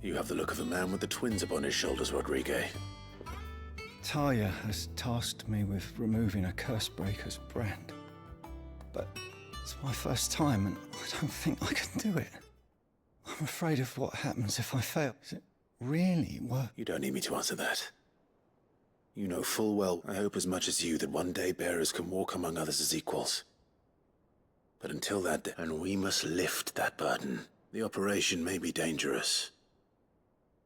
You have the look of a man with the twins upon his shoulders, Rodrigue. Talia has tasked me with removing a Cursebreaker's brand. But it's my first time, and I don't think I can do it. I'm afraid of what happens if I fail. Is it really worth... You don't need me to answer that. You know full well, I hope as much as you, that one day bearers can walk among others as equals. But until that day, and we must lift that burden. The operation may be dangerous,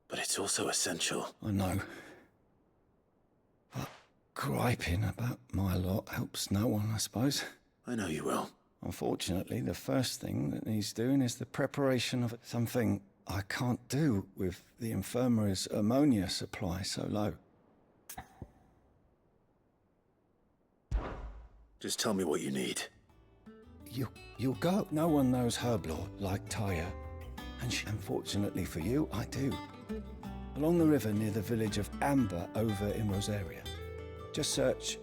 but it's also essential. I know. But griping about my lot helps no one, I suppose. I know you will. Unfortunately, the first thing that needs doing is the preparation of something I can't do with the infirmary's ammonia supply so low. Just tell me what you need. You'll go. No one knows Herblore like Talia. And unfortunately for you, I do. Along the river near the village of Amber over in Rosaria. Just search...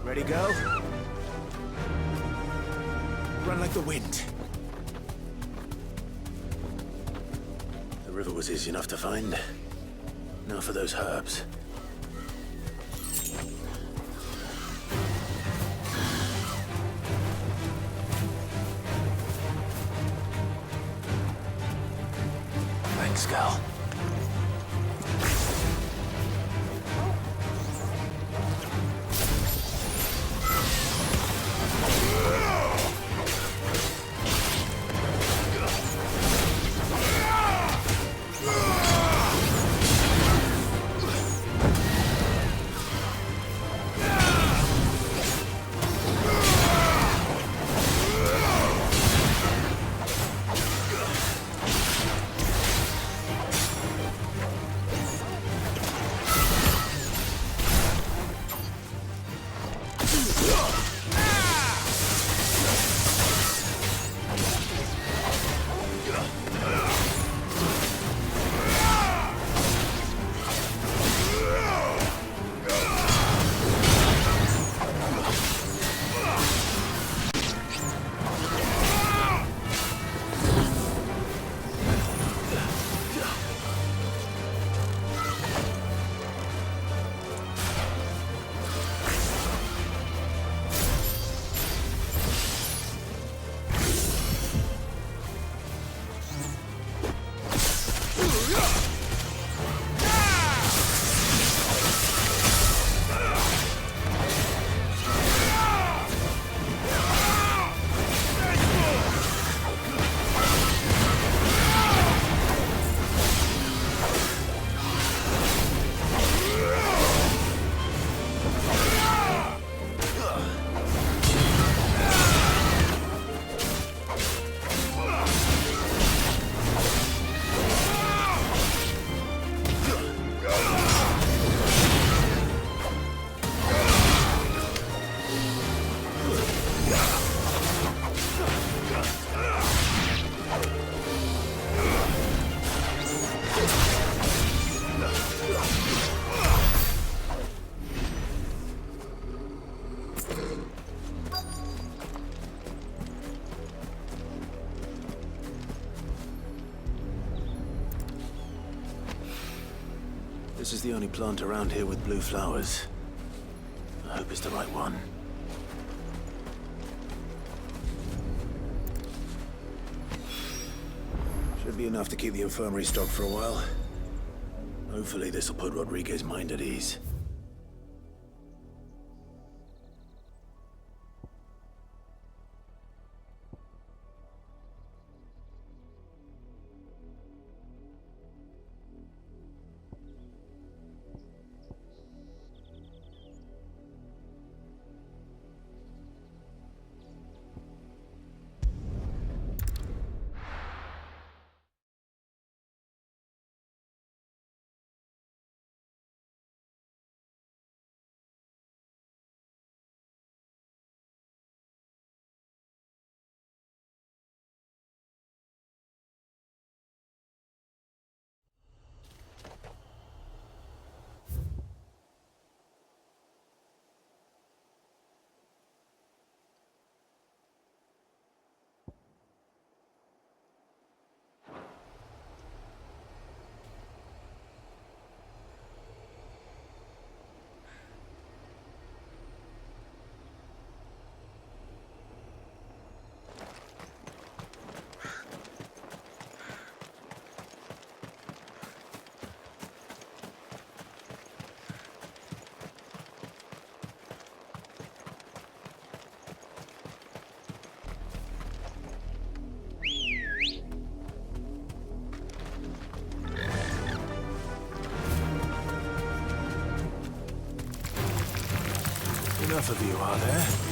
Ready, go? Run like the wind. The river was easy enough to find. Now for those herbs. Thanks, Gal. This is the only plant around here with blue flowers. I hope it's the right one. Should be enough to keep the infirmary stocked for a while. Hopefully this will put Rodriguez's mind at ease. Enough of you, are there?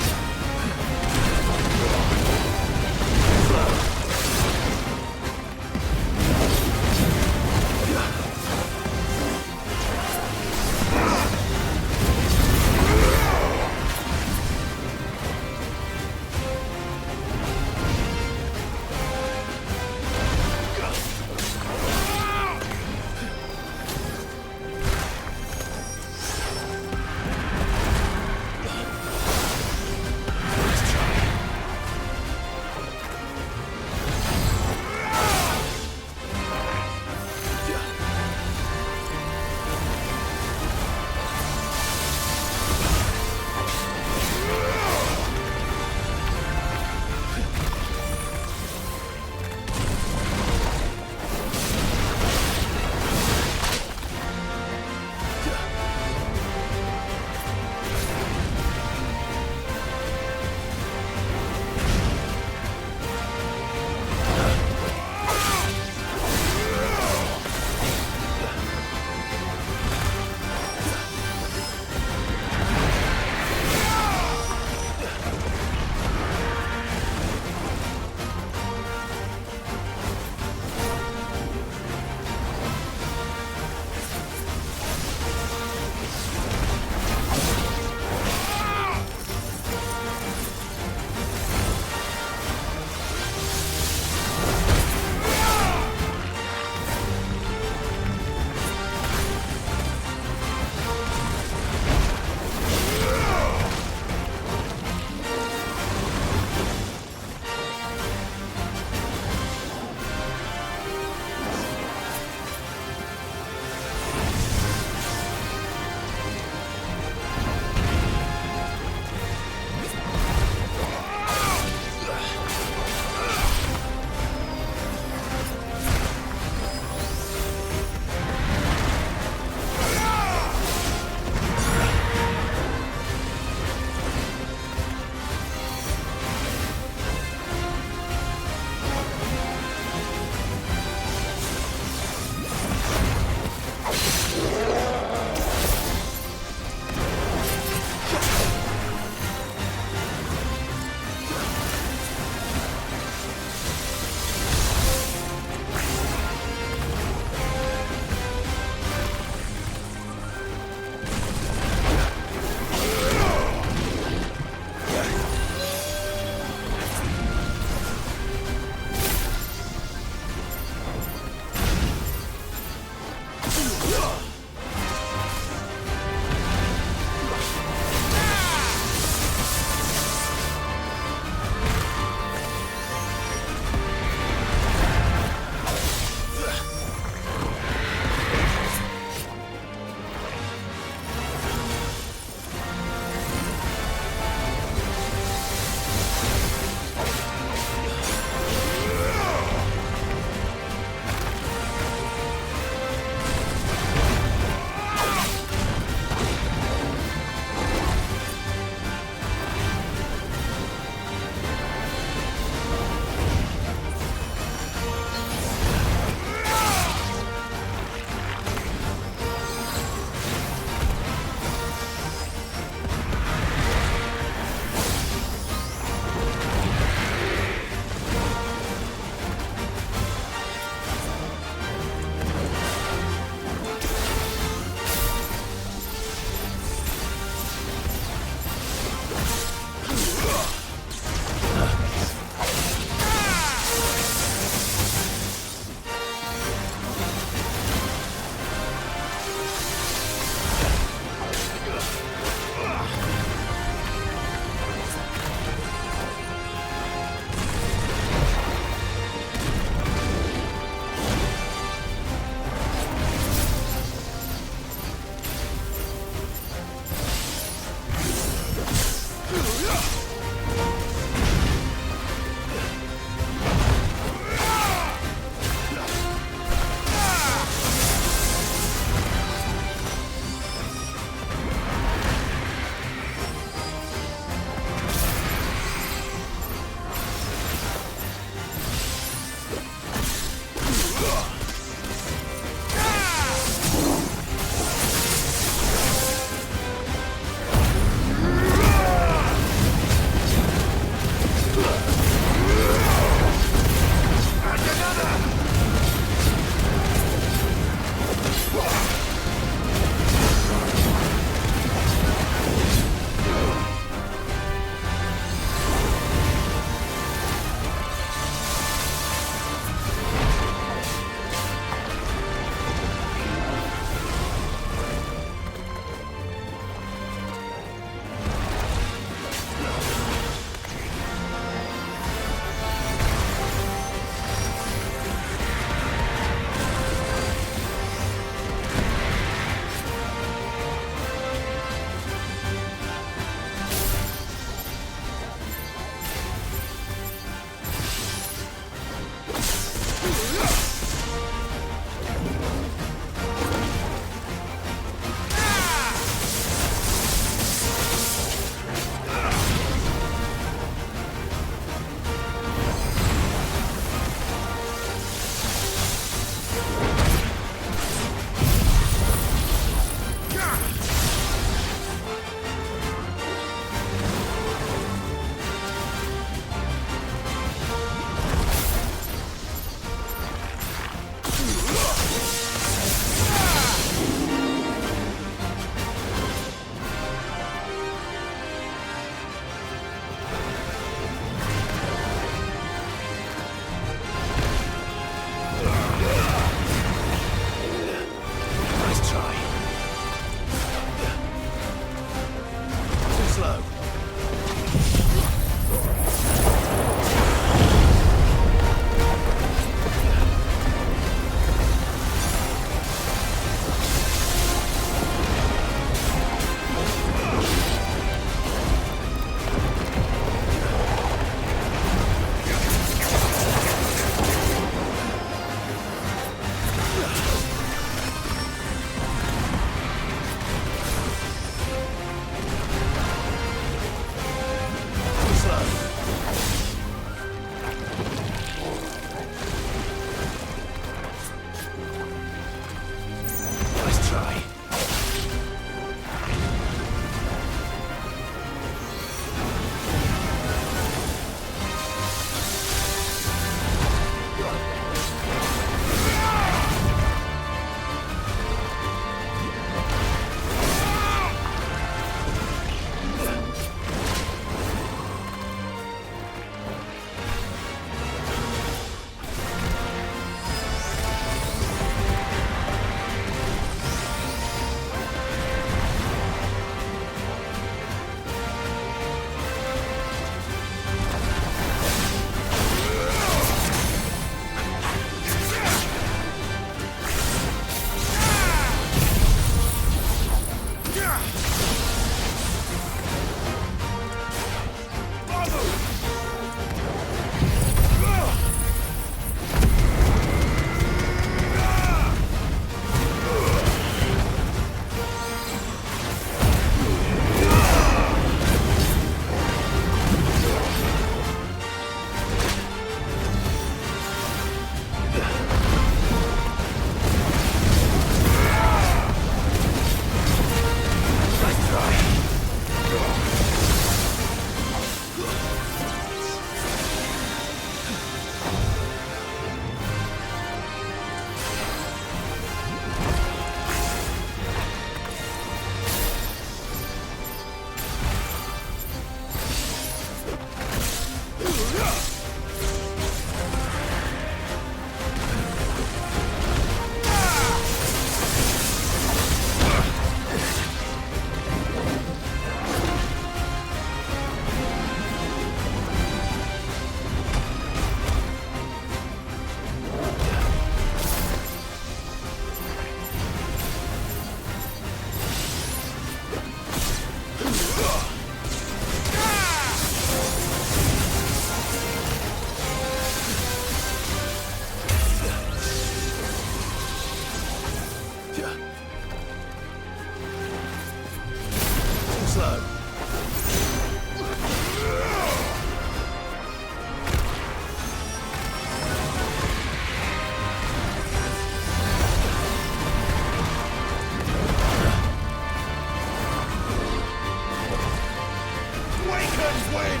win!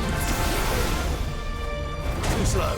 Too slow.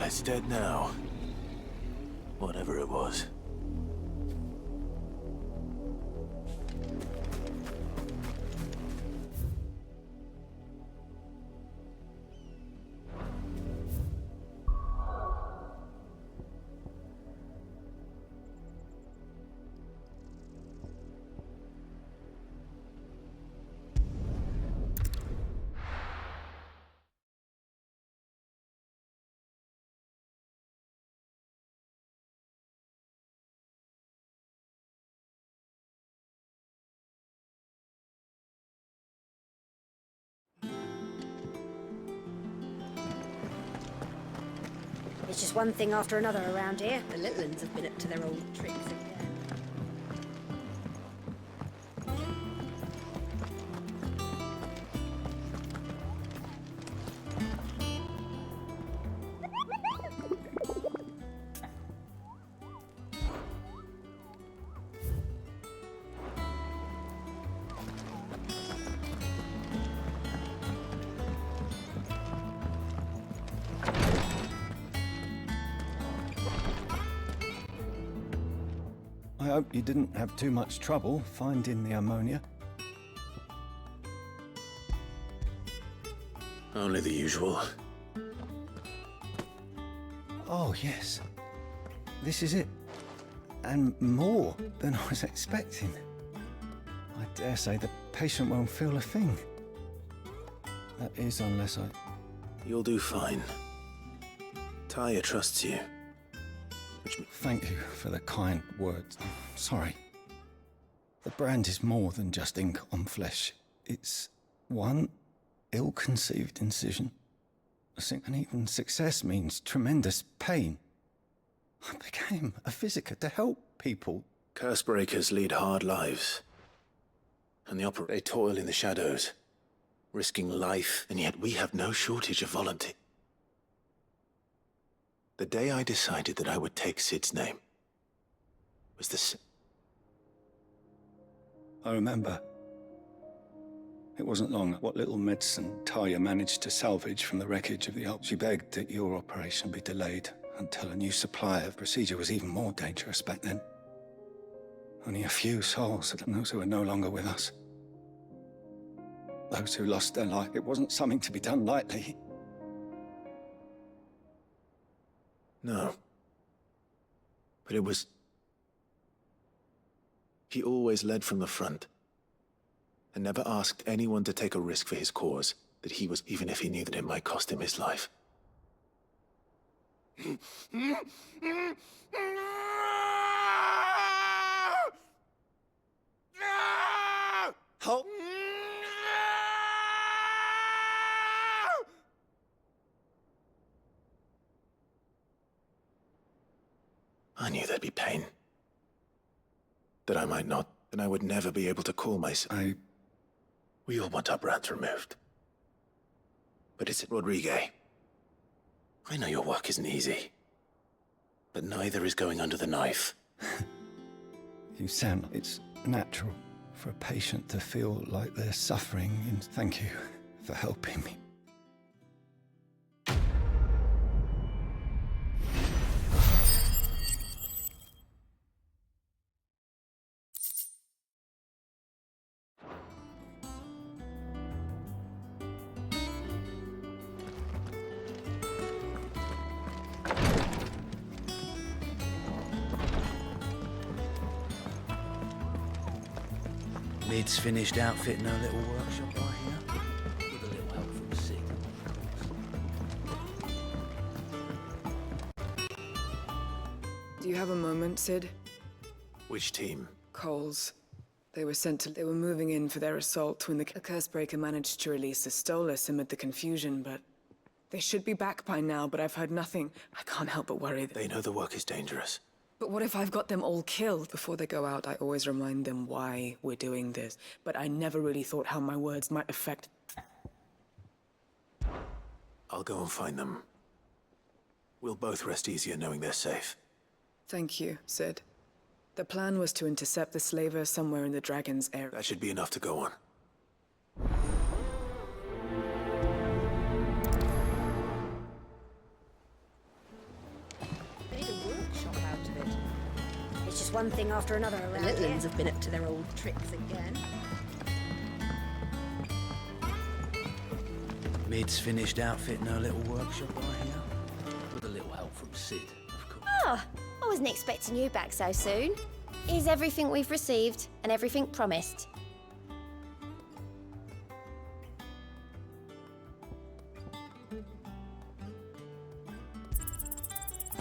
It's dead now. Whatever it was. It's just one thing after another around here. The little ones have been up to their old tricks again. I hope you didn't have too much trouble finding the ammonia. Only the usual. Oh, yes. This is it. And more than I was expecting. I dare say the patient won't feel a thing. That is, unless I... You'll do fine. Taya trusts you. Thank you for the kind words. Sorry. The brand is more than just ink on flesh. It's one ill-conceived incision. And even success means tremendous pain. I became a visitor to help people. Curse breakers lead hard lives. And they toil in the shadows, risking life, and yet we have no shortage of volunteers. The day I decided that I would take Sid's name was the... I remember. It wasn't long. What little medicine Talia managed to salvage from the wreckage of the Alps. She begged that your operation be delayed until a new supply of procedure was even more dangerous back then. Only a few souls, and those who are no longer with us. Those who lost their life. It wasn't something to be done lightly. No. But it was... He always led from the front, and never asked anyone to take a risk for his cause, that he was, even if he knew that it might cost him his life. Halt! I knew there'd be pain. That I might not, and I would never be able to call myself. We all want our brands removed. But it's Rodriguez. I know your work isn't easy. But neither is going under the knife. You sound... It's natural for a patient to feel like they're suffering, and thank you for helping me. Mid's finished outfitting her little workshop right here, with a little help from Sid. Do you have a moment, Sid? Which team? Coles. They were moving in for their assault when the Cursebreaker managed to release a Stolas amid the confusion, but... They should be back by now, but I've heard nothing. I can't help but worry that... They know the work is dangerous. But what if I've got them all killed? Before they go out, I always remind them why we're doing this. But I never really thought how my words might affect... I'll go and find them. We'll both rest easier knowing they're safe. Thank you, Sid. The plan was to intercept the slaver somewhere in the Dragon's area. That should be enough to go on. Made a workshop out of it. It's just one thing after another around here. The Litlands have been up to their old tricks again. Mid's finished outfitting her little workshop right here, with a little help from Sid, of course. Oh, I wasn't expecting you back so soon. Here's everything we've received and everything promised.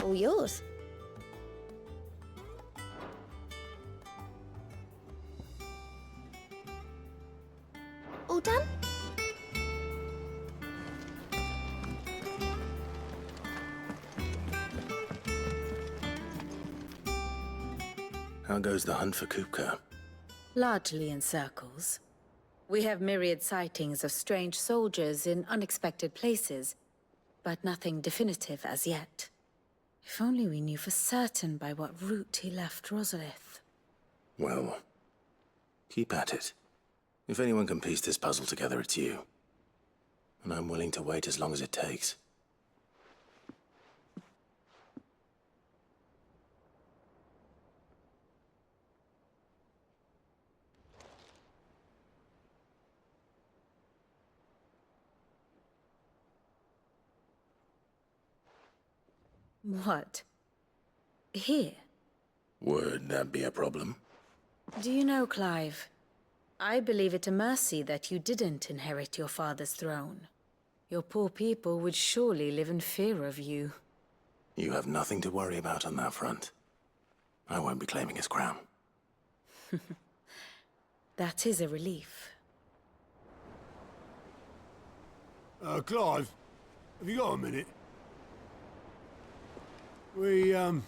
All yours. All done? How goes the hunt for Kupka? Largely in circles. We have myriad sightings of strange soldiers in unexpected places, but nothing definitive as yet. If only we knew for certain by what route he left Rosalith. Well, keep at it. If anyone can piece this puzzle together, it's you. And I'm willing to wait as long as it takes. What? Here? Would that be a problem? Do you know, Clive? I believe it a mercy that you didn't inherit your father's throne. Your poor people would surely live in fear of you. You have nothing to worry about on that front. I won't be claiming his crown. That is a relief. Clive, have you got a minute? We, have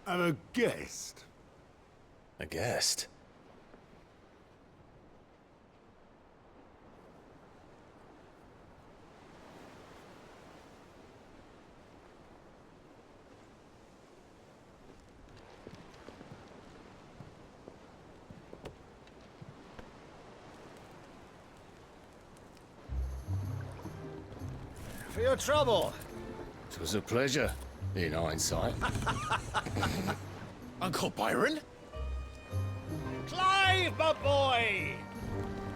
a guest. A guest? For your trouble. It was a pleasure, in hindsight. Uncle Byron? Clive, my boy!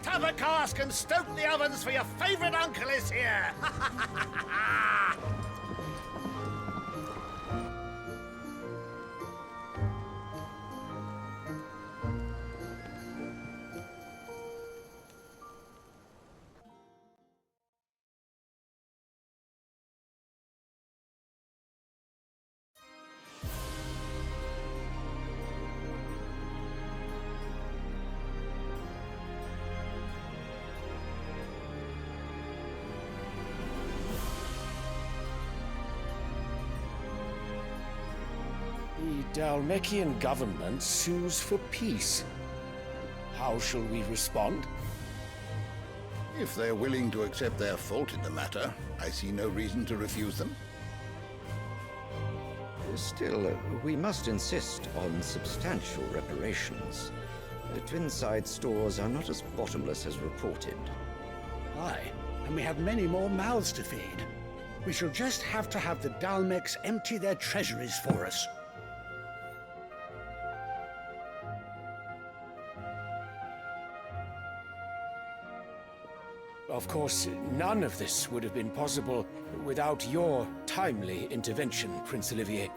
Tap a cask and stoke the ovens for your favourite uncle is here! The Dalmekian government sues for peace. How shall we respond? If they're willing to accept their fault in the matter, I see no reason to refuse them. Still, we must insist on substantial reparations. The Twinside stores are not as bottomless as reported. Aye, and we have many more mouths to feed. We shall just have to have the Dalmeks empty their treasuries for us. Of course, none of this would have been possible without your timely intervention, Prince Olivier.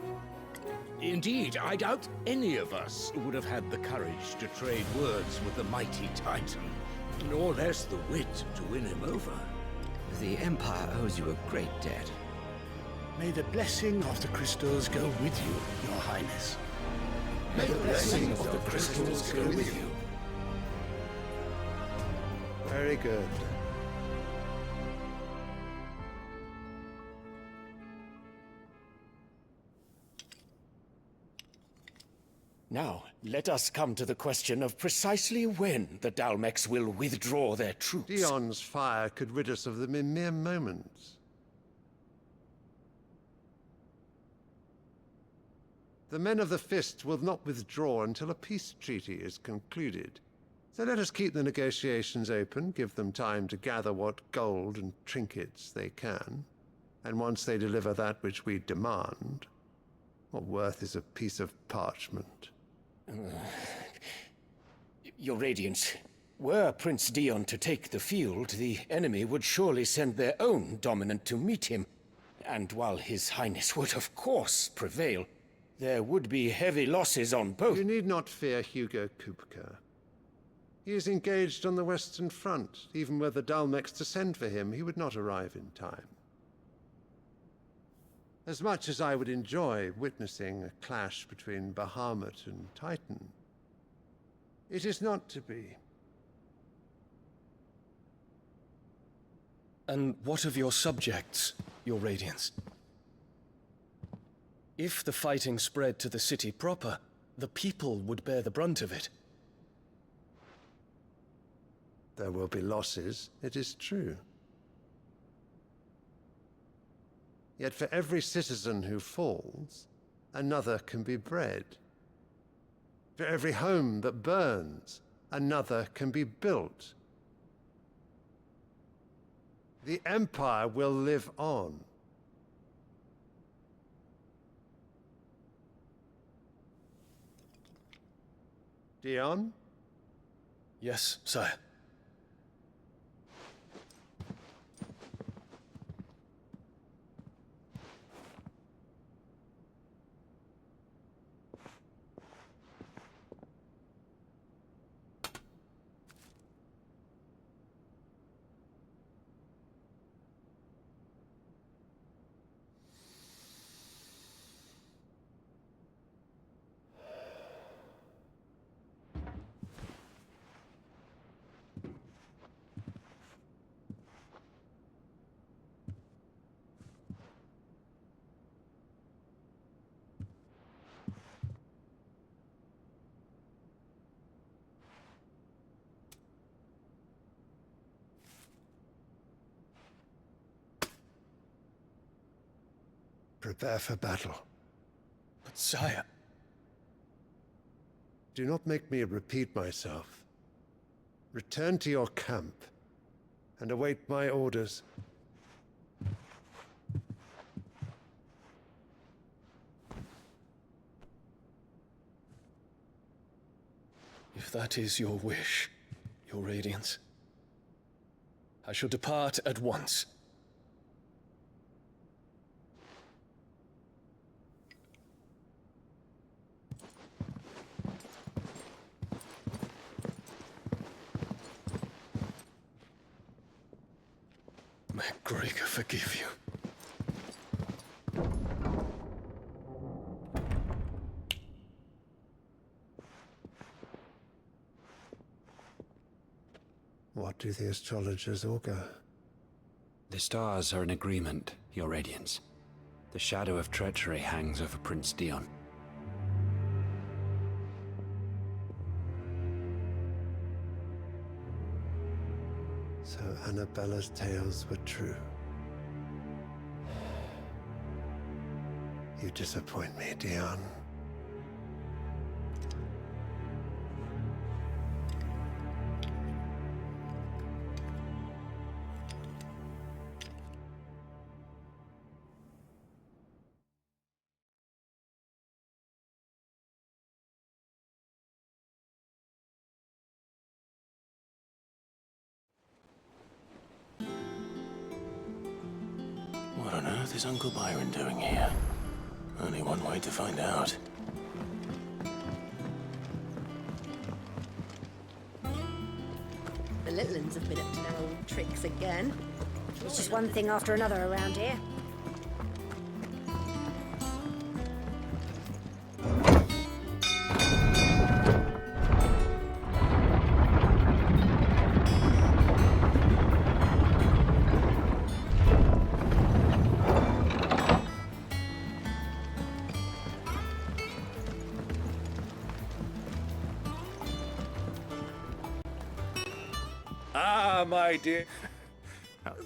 Indeed, I doubt any of us would have had the courage to trade words with the mighty Titan, nor less the wit to win him over. The Empire owes you a great debt. May the blessing of the crystals go with you, Your Highness. May the blessing of the crystals go with you. Very good. Now, let us come to the question of precisely when the Dalmeks will withdraw their troops. Dion's fire could rid us of them in mere moments. The men of the Fist will not withdraw until a peace treaty is concluded. So let us keep the negotiations open, give them time to gather what gold and trinkets they can. And once they deliver that which we demand, what worth is a piece of parchment? Your Radiance, were Prince Dion to take the field, the enemy would surely send their own dominant to meet him. And while His Highness would of course prevail, there would be heavy losses on both. You need not fear Hugo Kupka. He is engaged on the Western Front. Even were the Dalmeks to send for him, he would not arrive in time. As much as I would enjoy witnessing a clash between Bahamut and Titan, it is not to be. And what of your subjects, Your Radiance? If the fighting spread to the city proper, the people would bear the brunt of it. There will be losses, it is true. Yet for every citizen who falls, another can be bred. For every home that burns, another can be built. The Empire will live on. Dion? Yes, sire. Prepare for battle. But sire... Do not make me repeat myself. Return to your camp and await my orders. If that is your wish, Your Radiance, I shall depart at once. May Gregor forgive you. What do the astrologers augur? The stars are in agreement, Your Radiance. The shadow of treachery hangs over Prince Dion. So Annabella's tales were true. You disappoint me, Dion. What on earth is Uncle Byron doing here? Only one way to find out. The little ones have been up to their old tricks again. It's just one thing after another around here. Ah, my dear.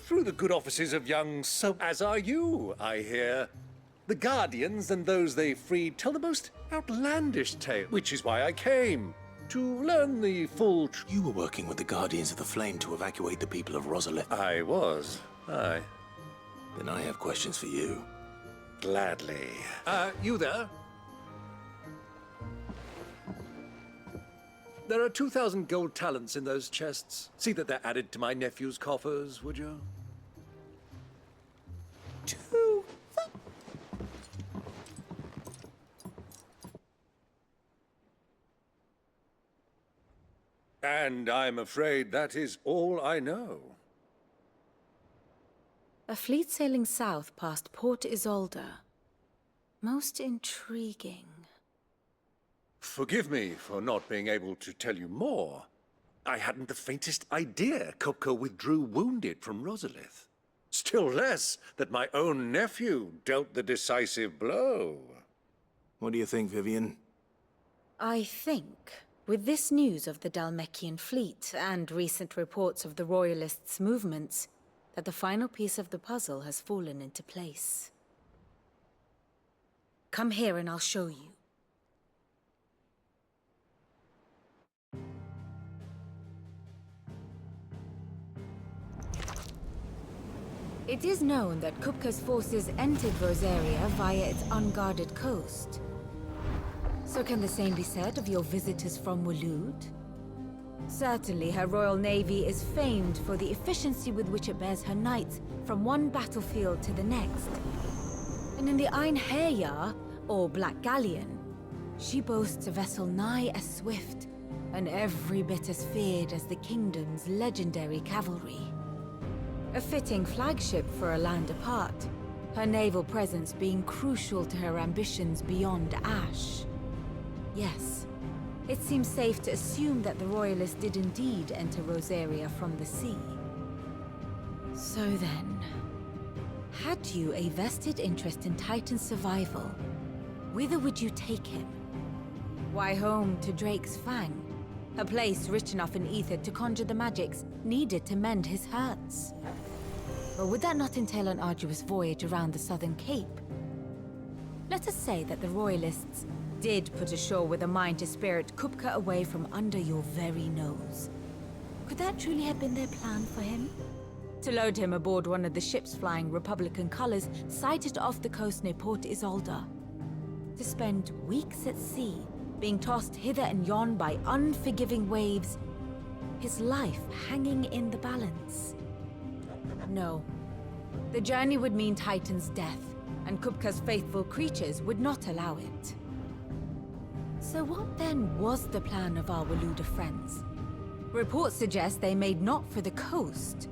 Through the good offices of young as are you, I hear. The Guardians and those they freed tell the most outlandish tale, which is why I came. To learn the full You were working with the Guardians of the Flame to evacuate the people of Rosalith. I was. Aye. Then I have questions for you. Gladly. You there? There are 2,000 gold talents in those chests. See that they're added to my nephew's coffers, would you? And I'm afraid that is all I know. A fleet sailing south past Port Isolde. Most intriguing. Forgive me for not being able to tell you more. I hadn't the faintest idea Kopko withdrew wounded from Rosalith. Still less that my own nephew dealt the decisive blow. What do you think, Vivian? I think, with this news of the Dhalmekian fleet and recent reports of the Royalists' movements, that the final piece of the puzzle has fallen into place. Come here and I'll show you. It is known that Kupka's forces entered Rosaria via its unguarded coast. So can the same be said of your visitors from Waloed? Certainly her Royal Navy is famed for the efficiency with which it bears her knights from one battlefield to the next. And in the Einherjar, or Black Galleon, she boasts a vessel nigh as swift and every bit as feared as the kingdom's legendary cavalry. A fitting flagship for a land apart, her naval presence being crucial to her ambitions beyond Ash. Yes, it seems safe to assume that the Royalists did indeed enter Rosaria from the sea. So then, had you a vested interest in Titan's survival, whither would you take him? Why, home to Drake's Fang, a place rich enough in ether to conjure the magics needed to mend his hurts. Or would that not entail an arduous voyage around the southern cape, Let us say that the Royalists did put ashore with a mind to spirit Kupka away from under your very nose. Could that truly have been their plan for him? To load him aboard one of the ships flying Republican colors sighted off the coast near Port Isolde. To spend weeks at sea, being tossed hither and yon by unforgiving waves, his life hanging in the balance. No. The journey would mean Titan's death, and Kupka's faithful creatures would not allow it. So what then was the plan of our Waluda friends? Reports suggest they made not for the coast,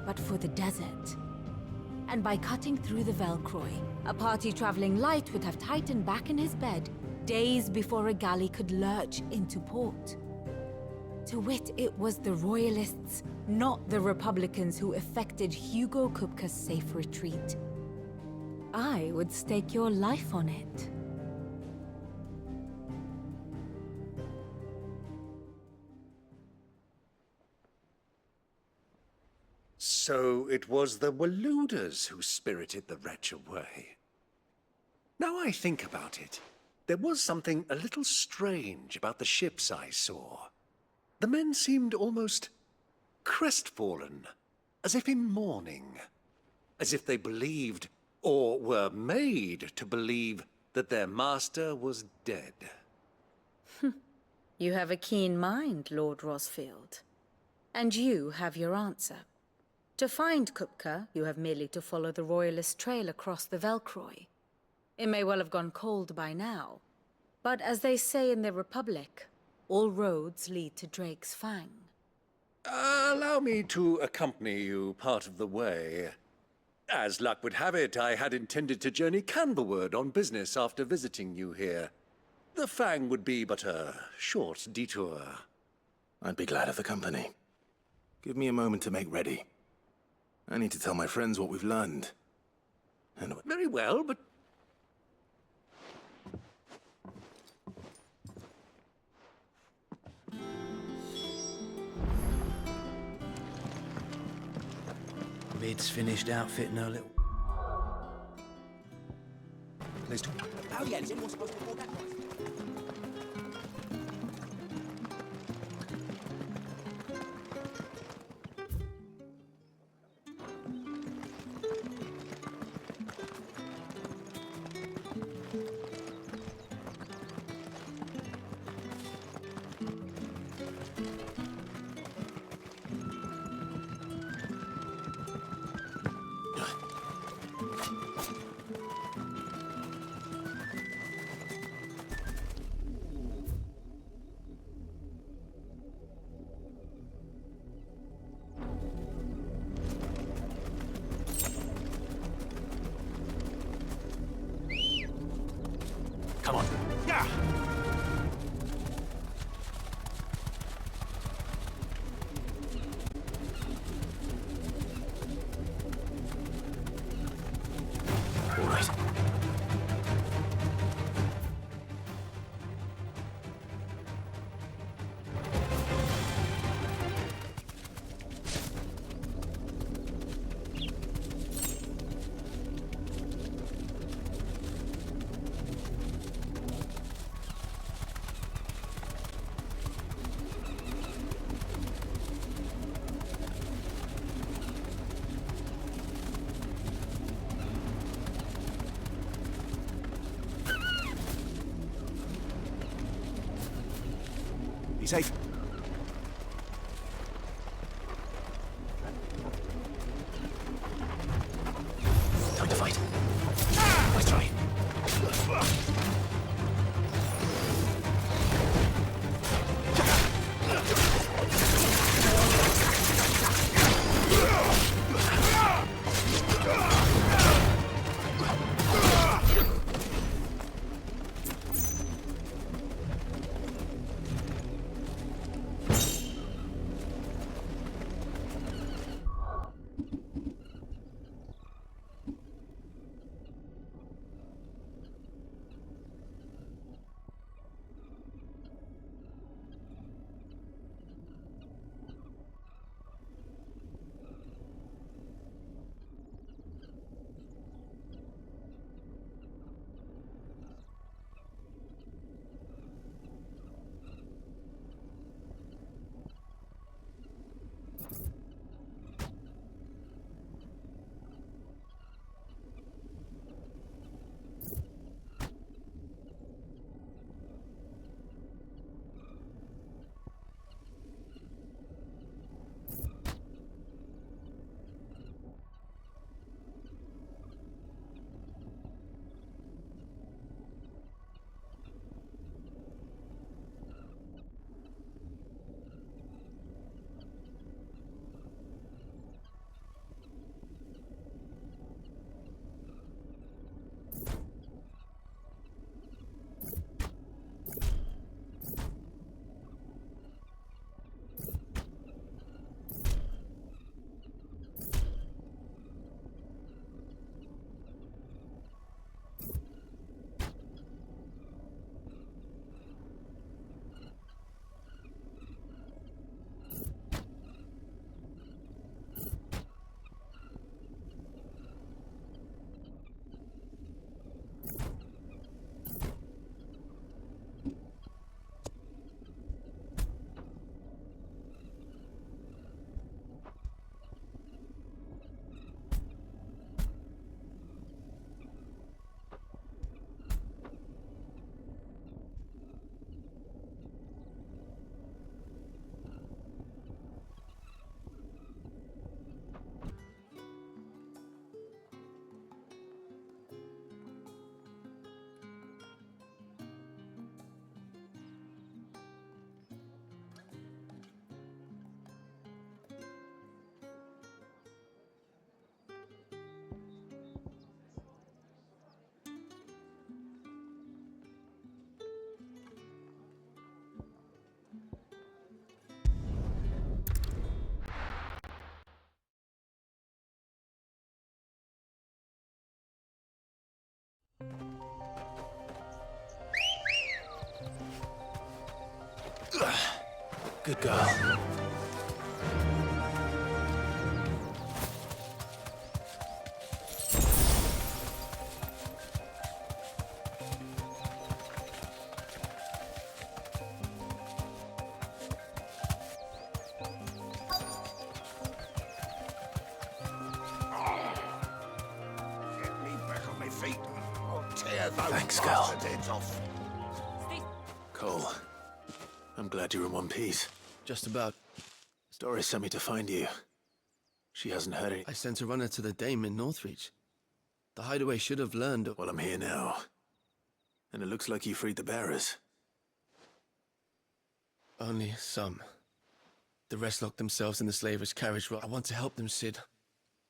but for the desert. And by cutting through the Velcroy, a party traveling light would have Titan back in his bed days before a galley could lurch into port. To wit, it was the Royalists, not the Republicans, who effected Hugo Kupka's safe retreat. I would stake your life on it. So it was the Waludas who spirited the wretch away. Now I think about it, there was something a little strange about the ships I saw. The men seemed almost crestfallen, as if in mourning, as if they believed, or were made to believe, that their master was dead. You have a keen mind, Lord Rosfield. And you have your answer. To find Kupka, you have merely to follow the Royalist trail across the Velcroy. It may well have gone cold by now, but as they say in the Republic, all roads lead to Drake's Fang. Allow me to accompany you part of the way. As luck would have it, I had intended to journey Canberward on business after visiting you here. The Fang would be but a short detour. I'd be glad of the company. Give me a moment to make ready. I need to tell my friends what we've learned. And very well, but... Mid's finished outfitting her little... Oh yeah, is anyone supposed to call that one? come on. Yeah! All right. Be safe. Time to fight. Let's try. Good girl. Get me back on my feet. I'll tear those Thanks, girl. bastards' heads off. Cole, I'm glad you're in one piece. Just about. Story sent me to find you. She hasn't heard it. I sent a runner to the Dame in Northreach. The hideaway should have learned. Well, I'm here now. And it looks like you freed the bearers. Only some. The rest locked themselves in the slavers' carriage. I want to help them, Sid.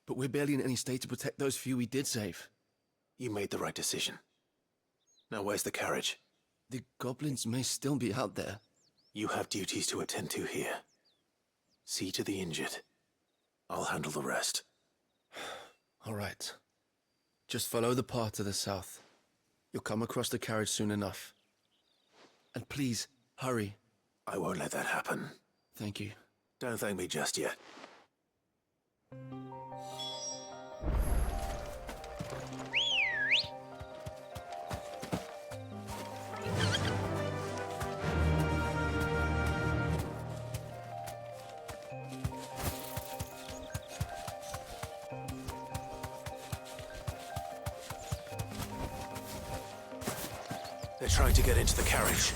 But we're barely in any state to protect those few we did save. You made the right decision. Now where's the carriage? The goblins may still be out there. You have duties to attend to here. See to the injured. I'll handle the rest. All right. Just follow the path to the south. You'll come across the carriage soon enough. And please, hurry. I won't let that happen. Thank you. Don't thank me just yet. They're trying to get into the carriage.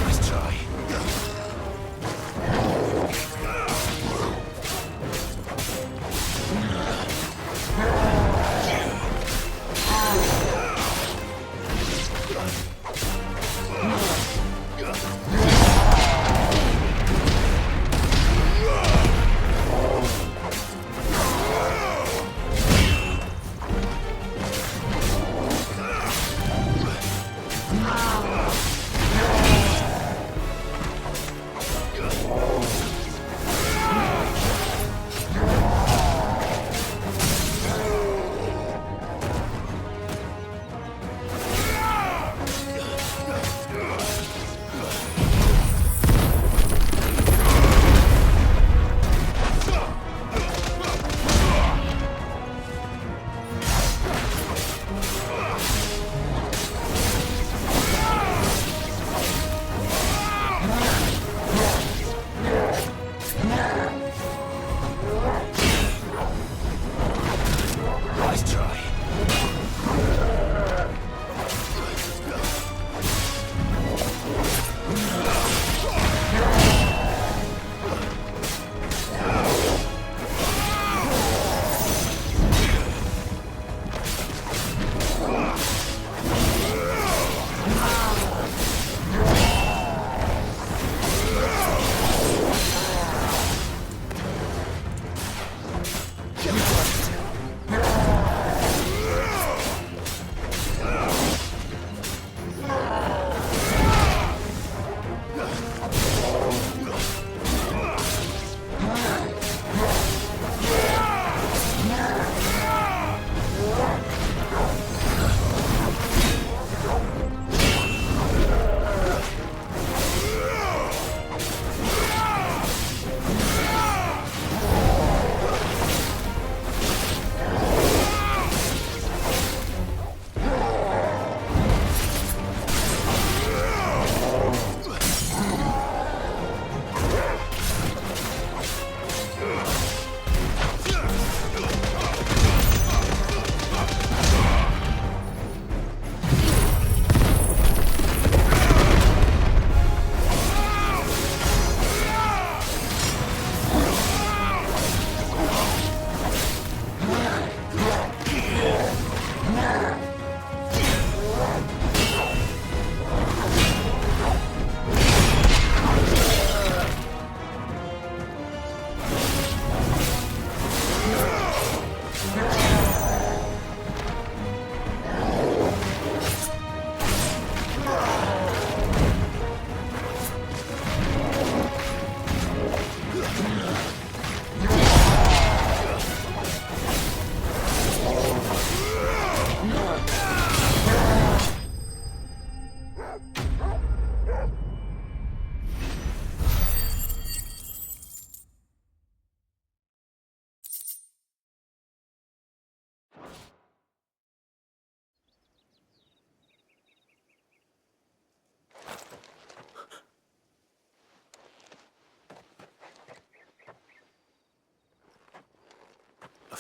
Nice try.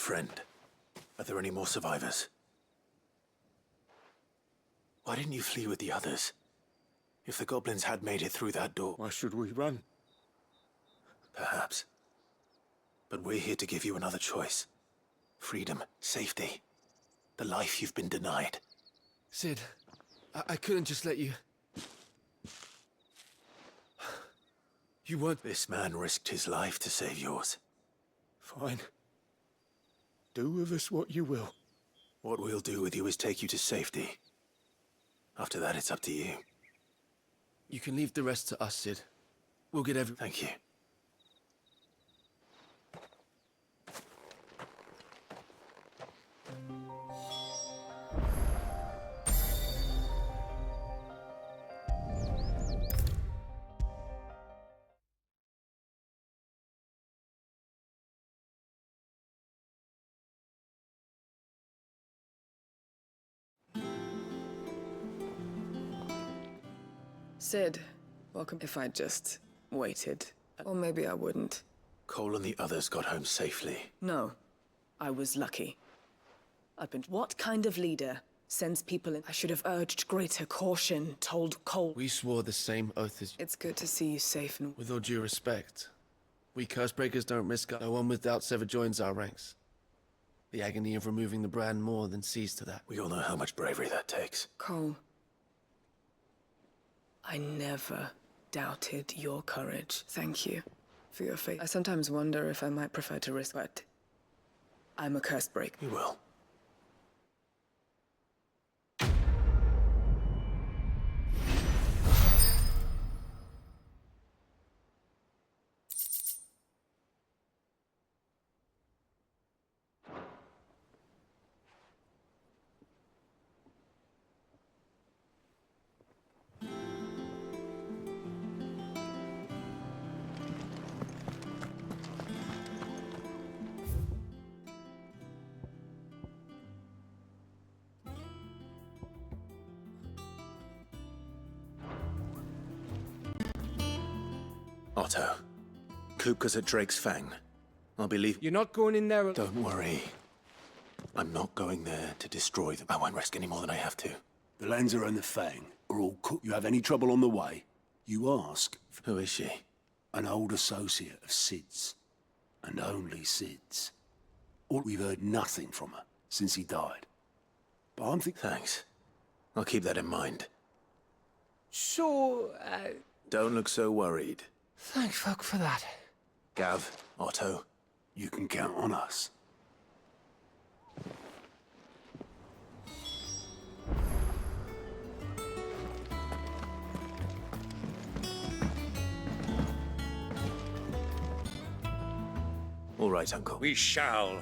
friend. Are there any more survivors? Why didn't you flee with the others? If the goblins had made it through that door... Why should we run? Perhaps. But we're here to give you another choice. Freedom, safety, the life you've been denied. Sid, I couldn't just let you... You weren't... This man risked his life to save yours. Fine. Do with us what you will. What we'll do with you is take you to safety. After that, it's up to you. You can leave the rest to us, Sid. We'll get every... Thank you. Sid, welcome. If I just waited. Or maybe I wouldn't. Cole and the others got home safely. No. I was lucky. What kind of leader sends people in? I should have urged greater caution, told Cole... We swore the same oath as you. It's good to see you safe and... With all due respect, we Cursebreakers don't risk... No one without sever joins our ranks. The agony of removing the brand more than sees to that. We all know how much bravery that takes. Cole... I never doubted your courage. Thank you for your faith. I sometimes wonder if I might prefer to risk, but I'm a Cursebreaker. You will. Otto. Kupka's at Drake's Fang. I'll be leaving. You're not going in there... Don't worry. I'm not going there to destroy them. I won't risk any more than I have to. The Lanza and the Fang are all cooked. You have any trouble on the way, you ask. Who is she? An old associate of Sid's. And only Sid's. We've heard nothing from her since he died. But I'm thinking... Thanks. I'll keep that in mind. So, Don't look so worried. Thank fuck for that. Gav, Otto. You can count on us. All right, Uncle. We shall.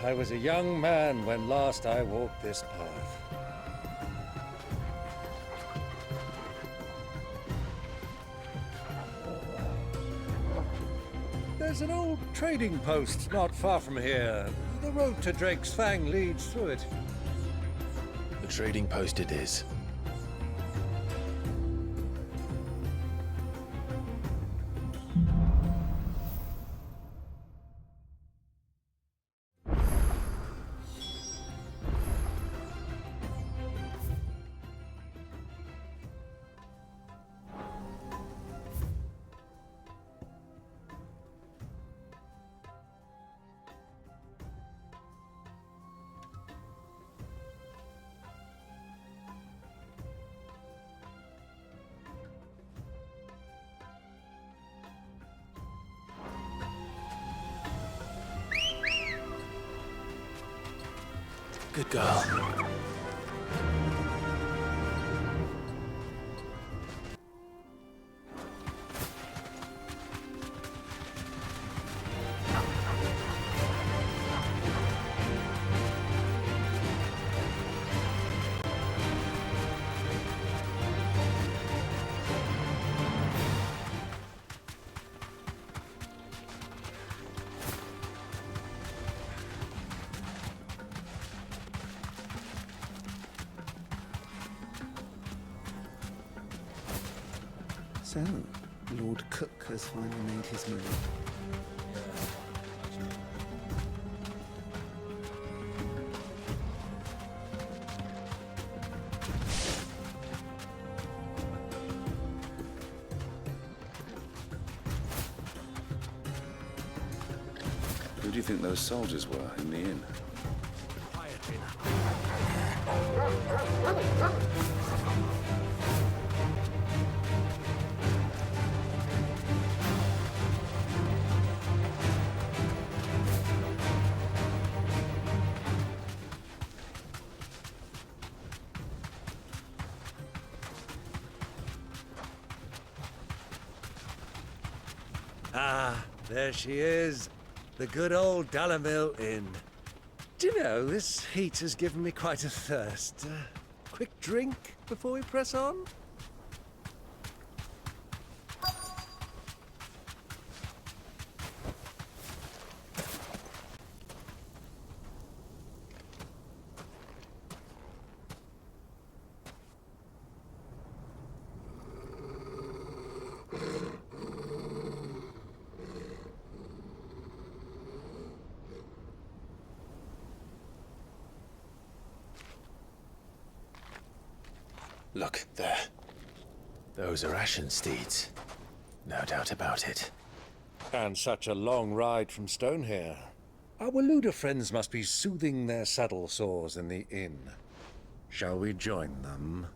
I was a young man when last I walked this path. There's an old trading post not far from here. The road to Drake's Fang leads through it. The trading post it is. Good girl. So, Lord Cook has finally made his move. Who do you think those soldiers were in the inn? Ah, there she is. The good old Dalamil Inn. Do you know, this heat has given me quite a thirst. Quick drink before we press on? Look, there. Those are Ashen steeds. No doubt about it. And such a long ride from Stonehair. Our Waluda friends must be soothing their saddle sores in the inn. Shall we join them?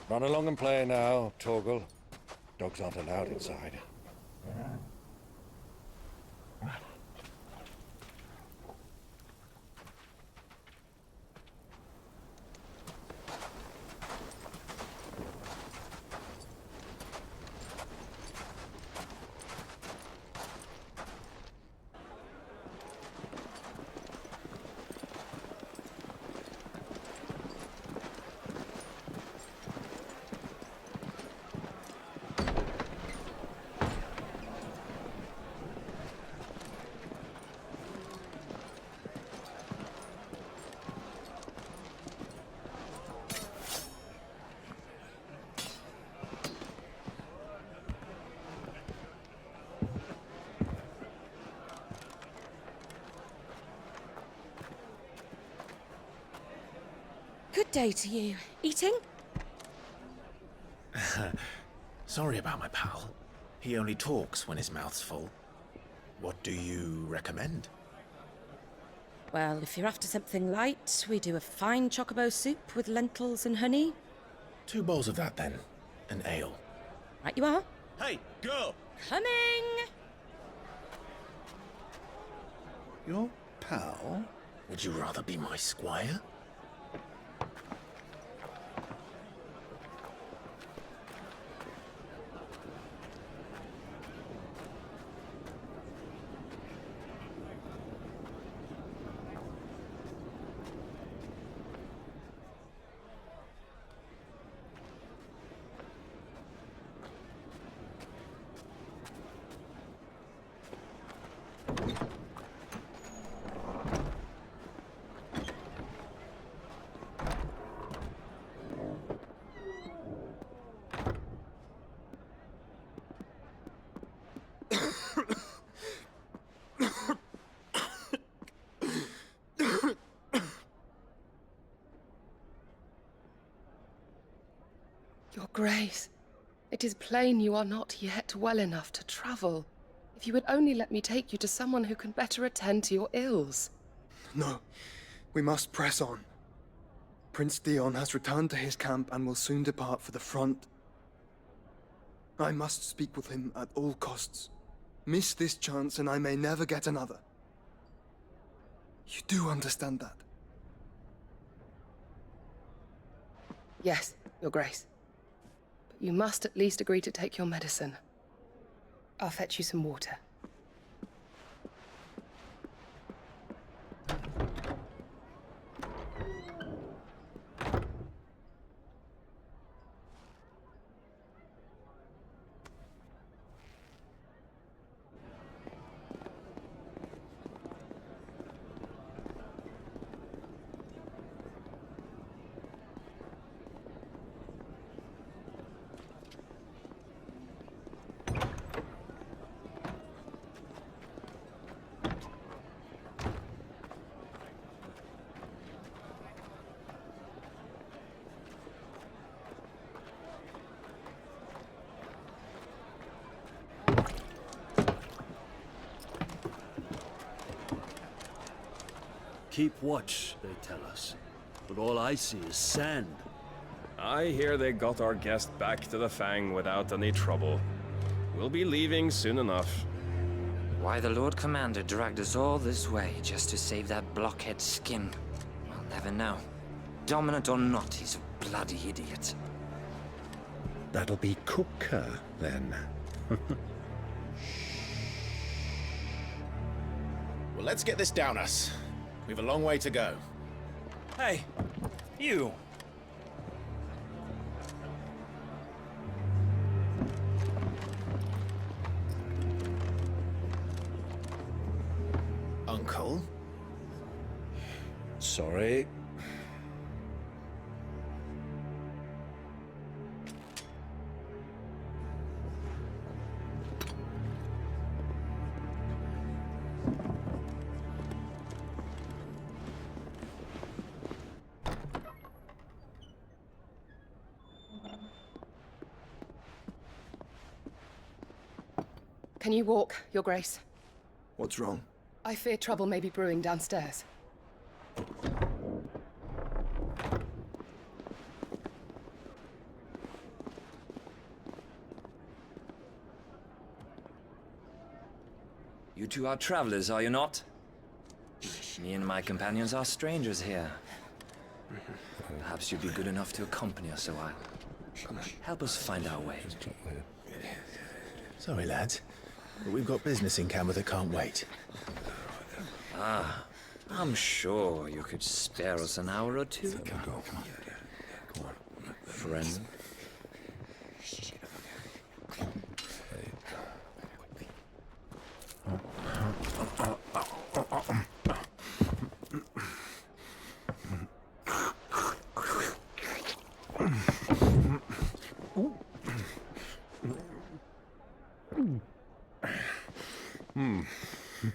Run along and play now, Torgal. Dogs aren't allowed inside. Good day to you. Eating? Sorry about my pal. He only talks when his mouth's full. What do you recommend? Well, if you're after something light, we do a fine chocobo soup with lentils and honey. 2 bowls of that, then. An ale. Right you are. Hey, girl! Coming! Your pal? Would you rather be my squire? Your Grace, it is plain you are not yet well enough to travel. If you would only let me take you to someone who can better attend to your ills. No, we must press on. Prince Dion has returned to his camp and will soon depart for the front. I must speak with him at all costs. Miss this chance and I may never get another. You do understand that? Yes, Your Grace. But you must at least agree to take your medicine. I'll fetch you some water. Keep watch, they tell us. But all I see is sand. I hear they got our guest back to the Fang without any trouble. We'll be leaving soon enough. Why the Lord Commander dragged us all this way just to save that blockhead skin, I'll never know. Dominant or not, he's a bloody idiot. That'll be Cooker, then. Well, let's get this down us. We've a long way to go. Hey, you! Uncle? Sorry. Can you walk, Your Grace? What's wrong? I fear trouble may be brewing downstairs. You two are travelers, are you not? Me and my companions are strangers here. Perhaps you'd be good enough to accompany us a while. Help us find our way. Sorry, lads. But we've got business in camera that can't wait. Ah, I'm sure you could spare us an hour or two. Come on. Friend.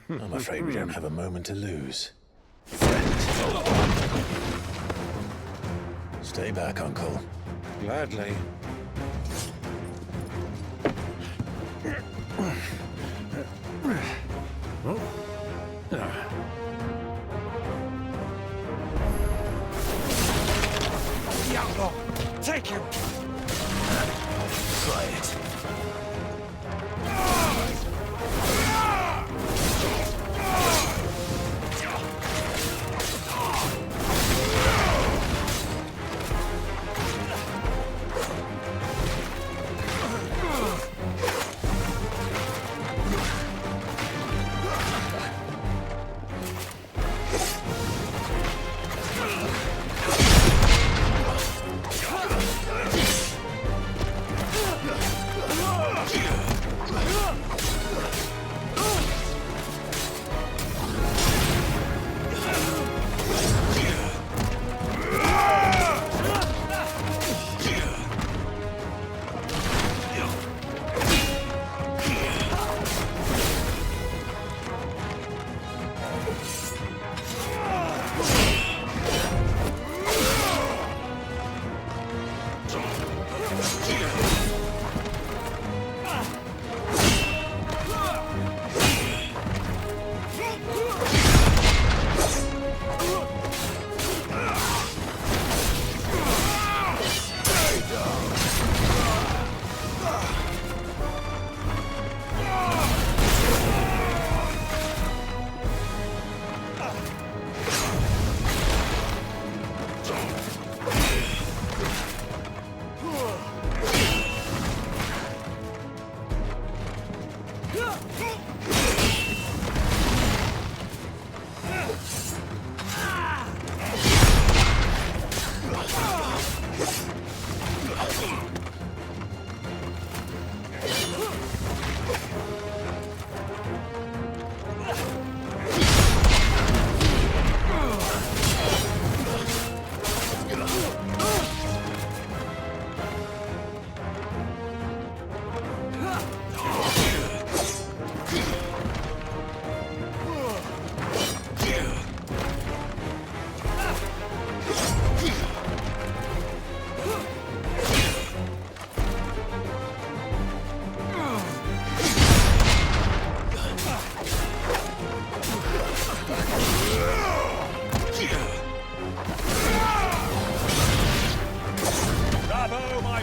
I'm afraid we don't have a moment to lose. Stay back, Uncle. Gladly. Diablo! Take him! Try it.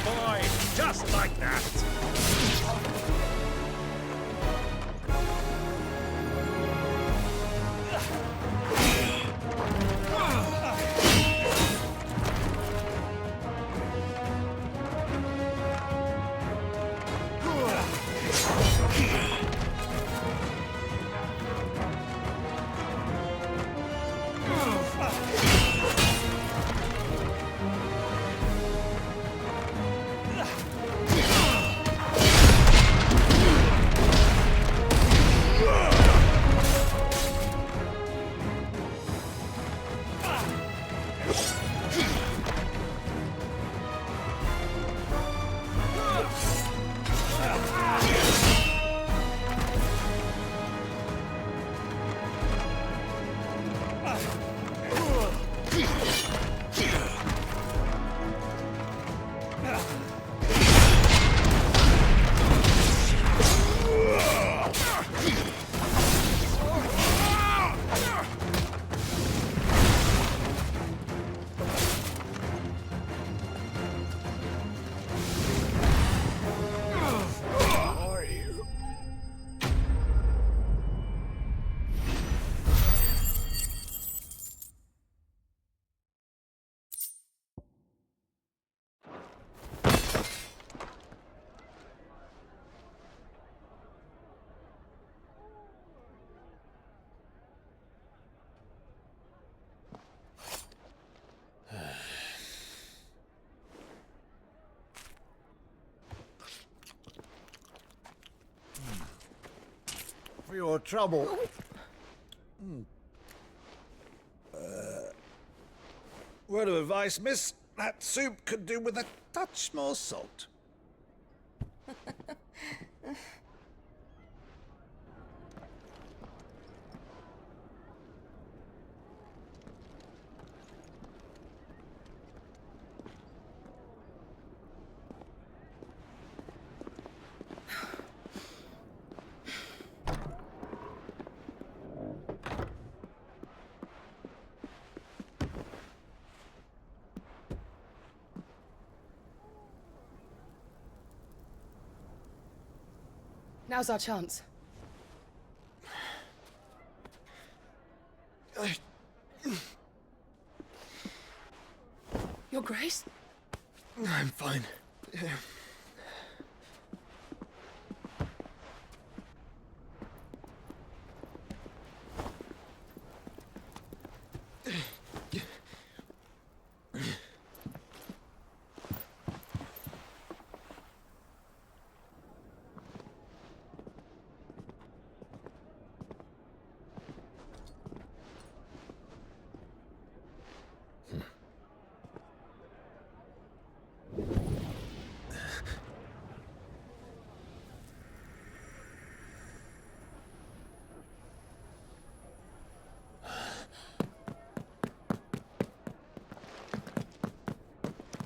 boy! Just like that! For your trouble. Word of advice, miss. That soup could do with a touch more salt. Now's our chance. Your Grace? I'm fine.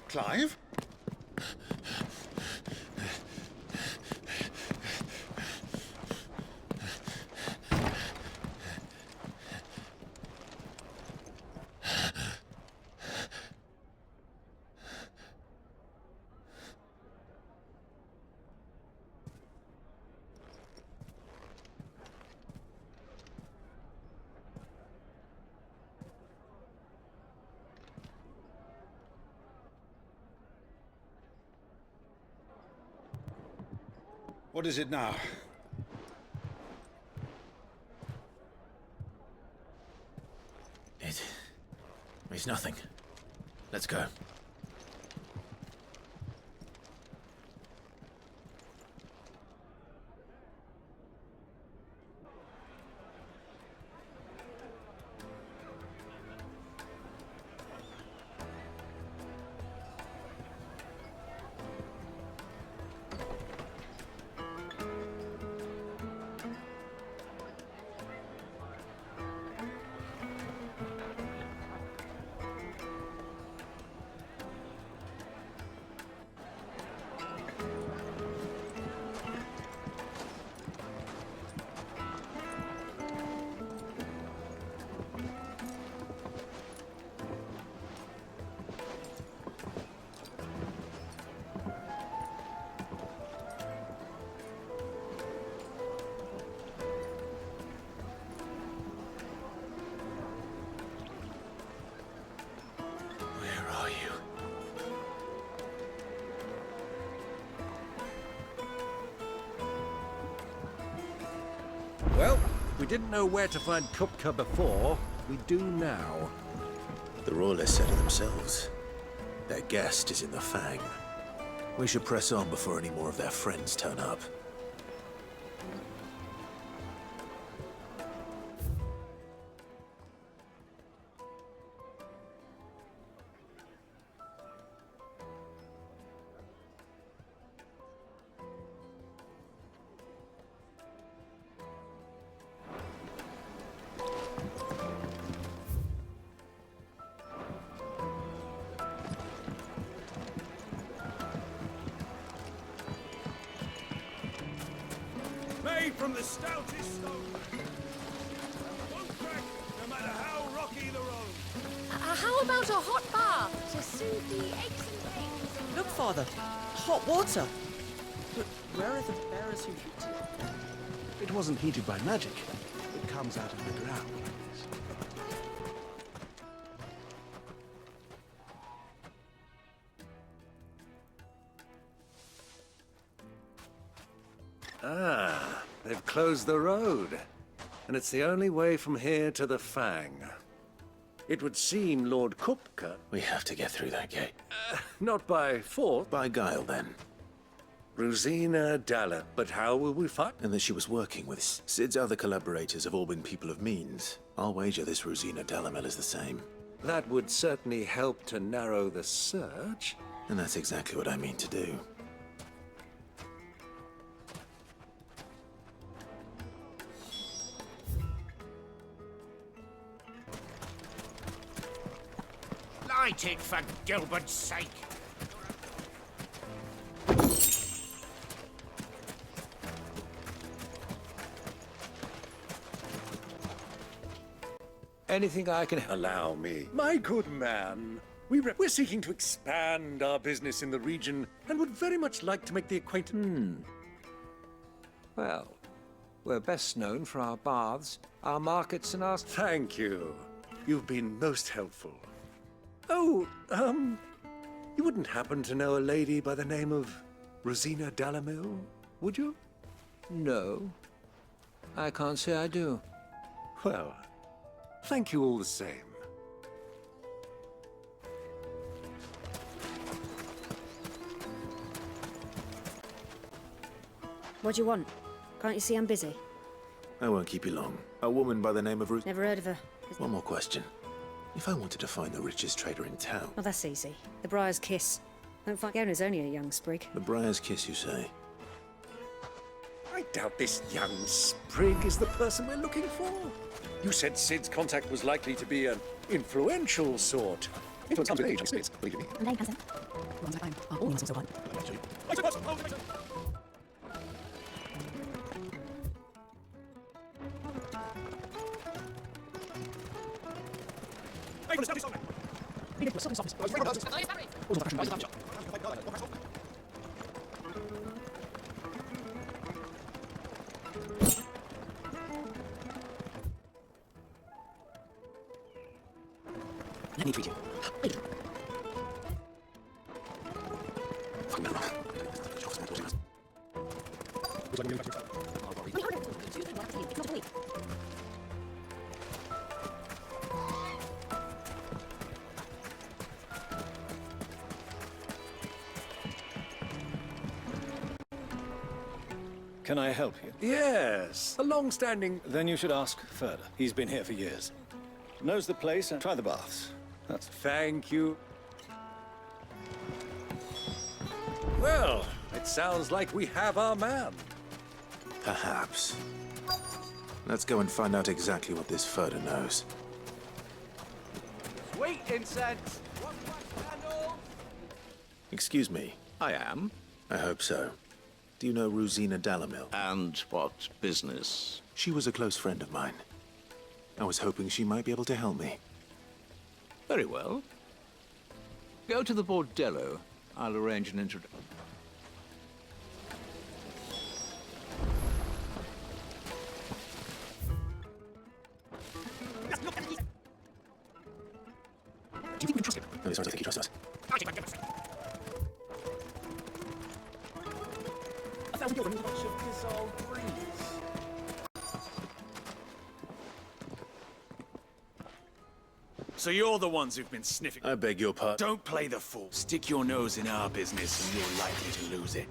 Clive? What is it now? It's nothing. Let's go. we didn't know where to find Kupka before, we do now. The Royalists said it themselves. Their guest is in the Fang. We should press on before any more of their friends turn up. Made from the stoutest stone. Won't crack, no matter how rocky the road. How about a hot bath to soothe the aches and pains? Look, Father. Hot water. But where are the bearers who heat it? It wasn't heated by magic. It comes out of the ground. Ah, they've closed the road. And it's the only way from here to the Fang. It would seem Lord Kupka... We have to get through that gate. Not by force. By guile, then. Rosina Dalla. But how will we fight? And that she was working with Sid's other collaborators have all been people of means. I'll wager this Rosina Dalamel is the same. That would certainly help to narrow the search. And that's exactly what I mean to do. Light it, for Gilbert's sake! Anything I can... Allow me. My good man. We're seeking to expand our business in the region and would very much like to make the acquaintance... Well, we're best known for our baths, our markets, and our... Thank you. You've been most helpful. Oh, you wouldn't happen to know a lady by the name of Rosina Dalamil, would you? No. I can't say I do. Well, thank you all the same. What do you want? Can't you see I'm busy? I won't keep you long. A woman by the name of Ruth... Never heard of her. One more question. If I wanted to find the richest trader in town... Oh, that's easy. The Briar's Kiss. Don't find the owner's only a young sprig. The Briar's Kiss, you say? I doubt this young sprig is the person we're looking for. You said Sid's contact was likely to be an influential sort. Influence comes with age, experience, believe me. And then comes in. Ones I find are all sorts of one. Let me treat you. Can I help you? Yes, a long-standing... Then you should ask further. He's been here for years. Knows the place and try the baths. That's... Thank you. Well, it sounds like we have our man. Perhaps. Let's go and find out exactly what this Furder knows. Sweet incense! Excuse me. I am. I hope so. Do you know Rosina Dalamil? And what business? She was a close friend of mine. I was hoping she might be able to help me. Very well. Go to the bordello. I'll arrange an introduction. Do you think we can trust him? No, as far as I think he trusts us. So you're the ones who've been sniffing. I beg your pardon. Don't play the fool. Stick your nose in our business and you're likely to lose it.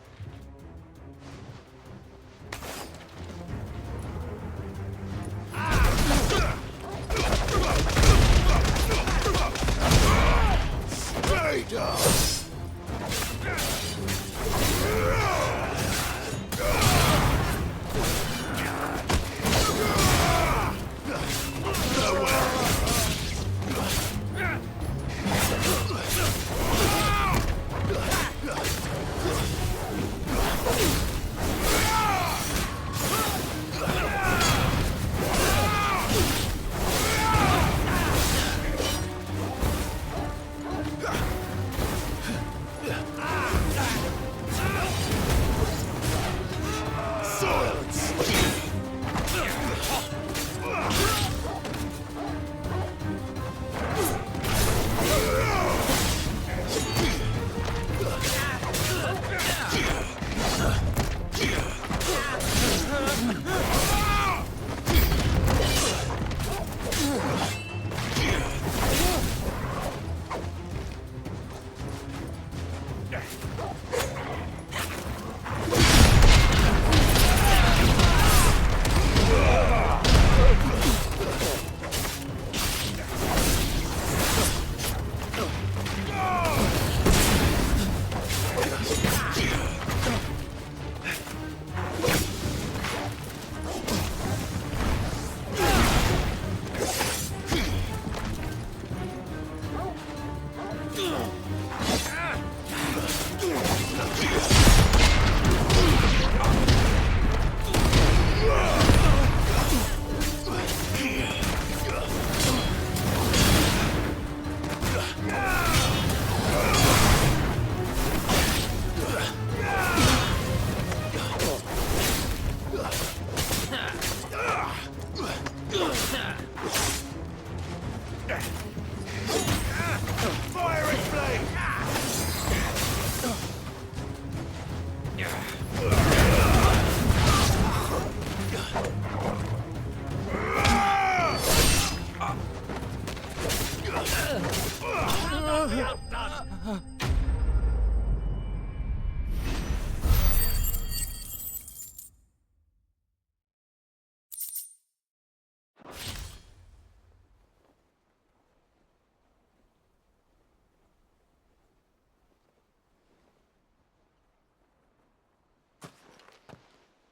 Stay down!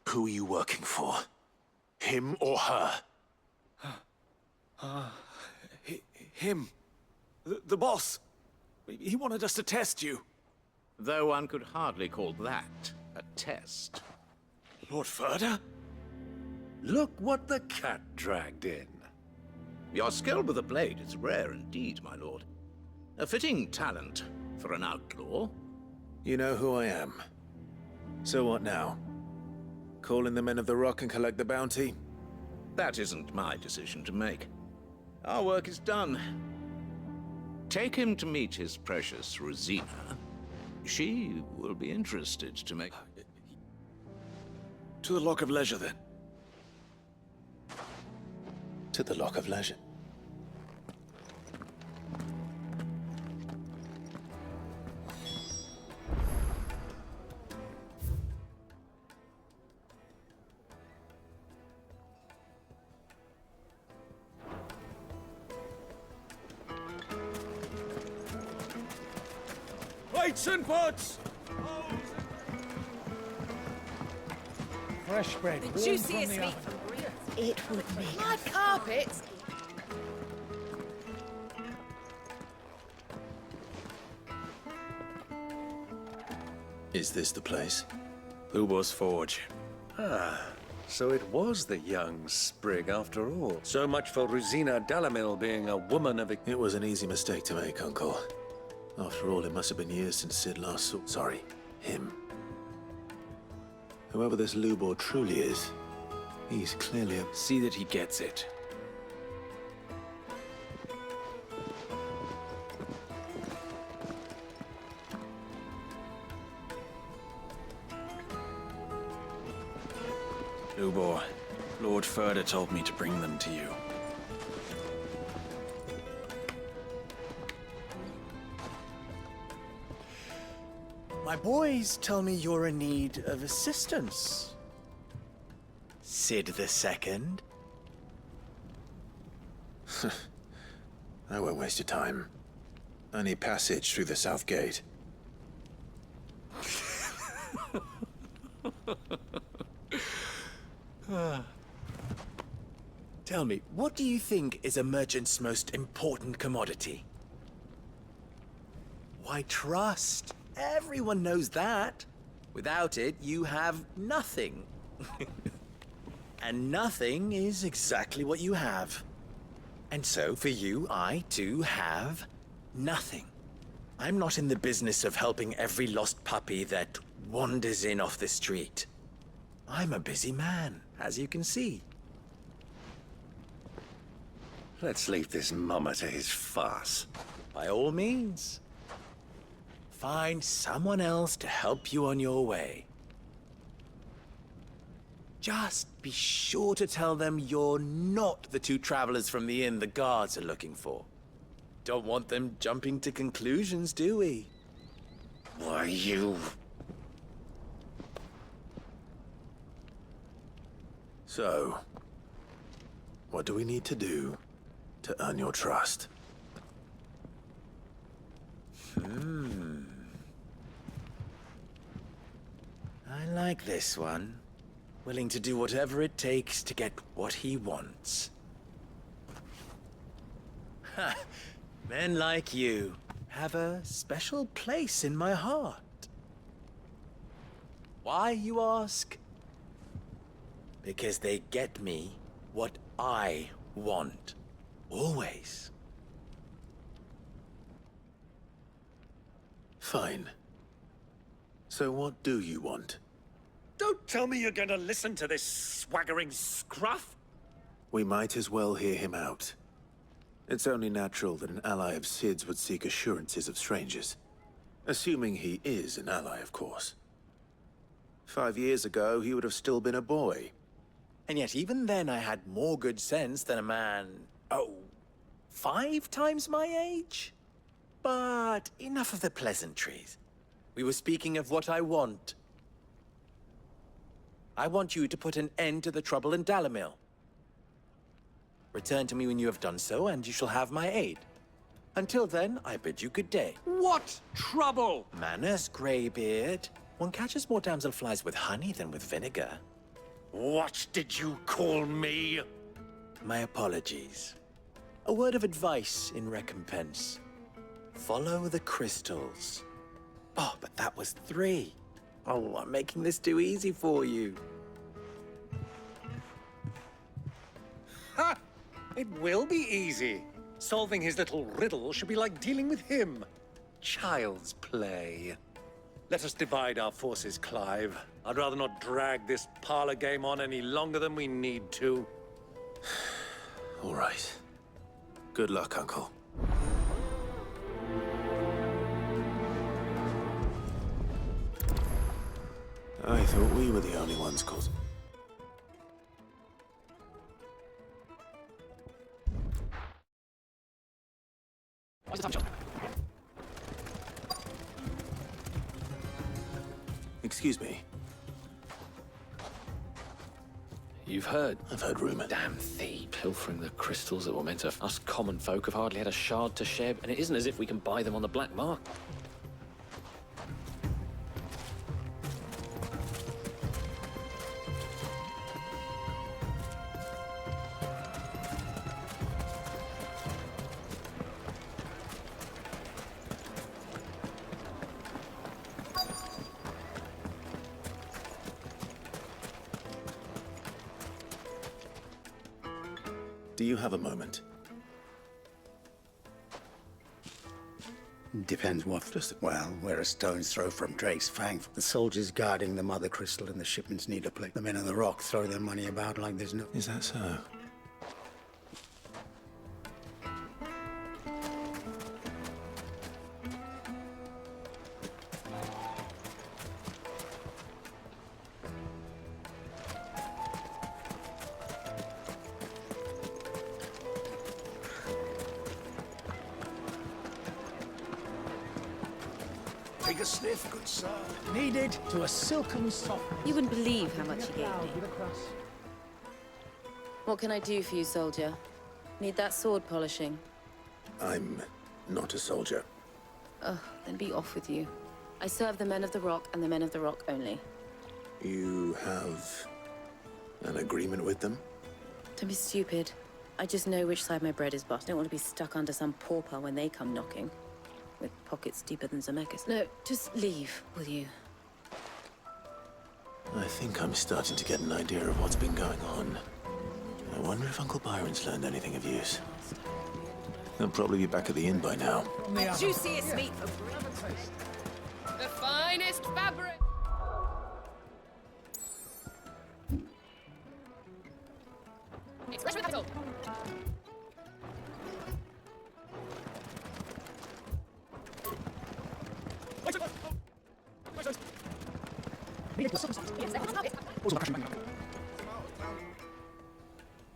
Who are you working for? Him or her? Him. The boss. He wanted us to test you. Though one could hardly call that a test. Lord Ferda? Look what the cat dragged in. Your skill with the blade is rare indeed, my lord. A fitting talent for an outlaw. You know who I am. So what now? Call in the Men of the Rock and collect the bounty? That isn't my decision to make. Our work is done. Take him to meet his precious Rosina. She will be interested to make... To the Lock of Leisure, then. To the Lock of Leisure. Plates and pots! Fresh bread, The warm juiciest from the meat oven. from Brie. It would make My carpets! Is this the place? Lubor's Forge. Ah, so it was the young sprig after all. So much for Rosina Dalamil being a woman of... It was an easy mistake to make, Uncle. After all, it must have been years since Sid last saw... Sorry, him. Whoever this Lubor truly is, he's clearly a... See that he gets it. Lubor, Lord Ferda told me to bring them to you. My boys tell me you're in need of assistance. Sid the Second? I won't waste your time. I need passage through the south gate. Tell me, what do you think is a merchant's most important commodity? Why, trust. Everyone knows that. Without it, you have nothing. And nothing is exactly what you have. And so, for you, I, too, have nothing. I'm not in the business of helping every lost puppy that wanders in off the street. I'm a busy man, as you can see. Let's leave this mummer to his farce. By all means. Find someone else to help you on your way. Just be sure to tell them you're not the two travelers from the inn the guards are looking for. Don't want them jumping to conclusions, do we? Why, you... So, what do we need to do to earn your trust? I like this one. Willing to do whatever it takes to get what he wants. Ha! Men like you have a special place in my heart. Why, you ask? Because they get me what I want. Always. Fine. So what do you want? Don't tell me you're going to listen to this swaggering scruff! We might as well hear him out. It's only natural that an ally of Sid's would seek assurances of strangers. Assuming he is an ally, of course. 5 years ago, he would have still been a boy. And yet even then I had more good sense than a man, 5 times my age? But enough of the pleasantries. We were speaking of what I want. I want you to put an end to the trouble in Dalamil. Return to me when you have done so, and you shall have my aid. Until then, I bid you good day. What trouble? Manners, Greybeard. One catches more damselflies with honey than with vinegar. What did you call me? My apologies. A word of advice in recompense. Follow the crystals. Oh, but that was 3. Oh, I'm making this too easy for you. Ha! It will be easy. Solving his little riddle should be like dealing with him. Child's play. Let us divide our forces, Clive. I'd rather not drag this parlor game on any longer than we need to. All right. Good luck, Uncle. I thought we were the only ones causing... Excuse me. You've heard? I've heard rumor. Damn thief. Pilfering the crystals that were meant to... Us common folk have hardly had a shard to share, and it isn't as if we can buy them on the black market. Do you have a moment? Depends what. Well, we're a stone's throw from Drake's Fang. The soldiers guarding the mother crystal and the shipments need a place. The men on the rock throw their money about like there's no... Is that so? take a sniff, good sir? Kneaded to a silken soft. You wouldn't believe how much he gave me. What can I do for you, soldier? Need that sword polishing? I'm not a soldier. Oh, then be off with you. I serve the men of the Rock and the men of the Rock only. You have an agreement with them? Don't be stupid. I just know which side my bread is buttered. I don't want to be stuck under some pauper when they come knocking. With pockets deeper than Zemeckis. No, just leave, will you? I think I'm starting to get an idea of what's been going on. I wonder if Uncle Byron's learned anything of use. He'll probably be back at the inn by now. The juiciest meat for breakfast. The finest fabric. Expression capital.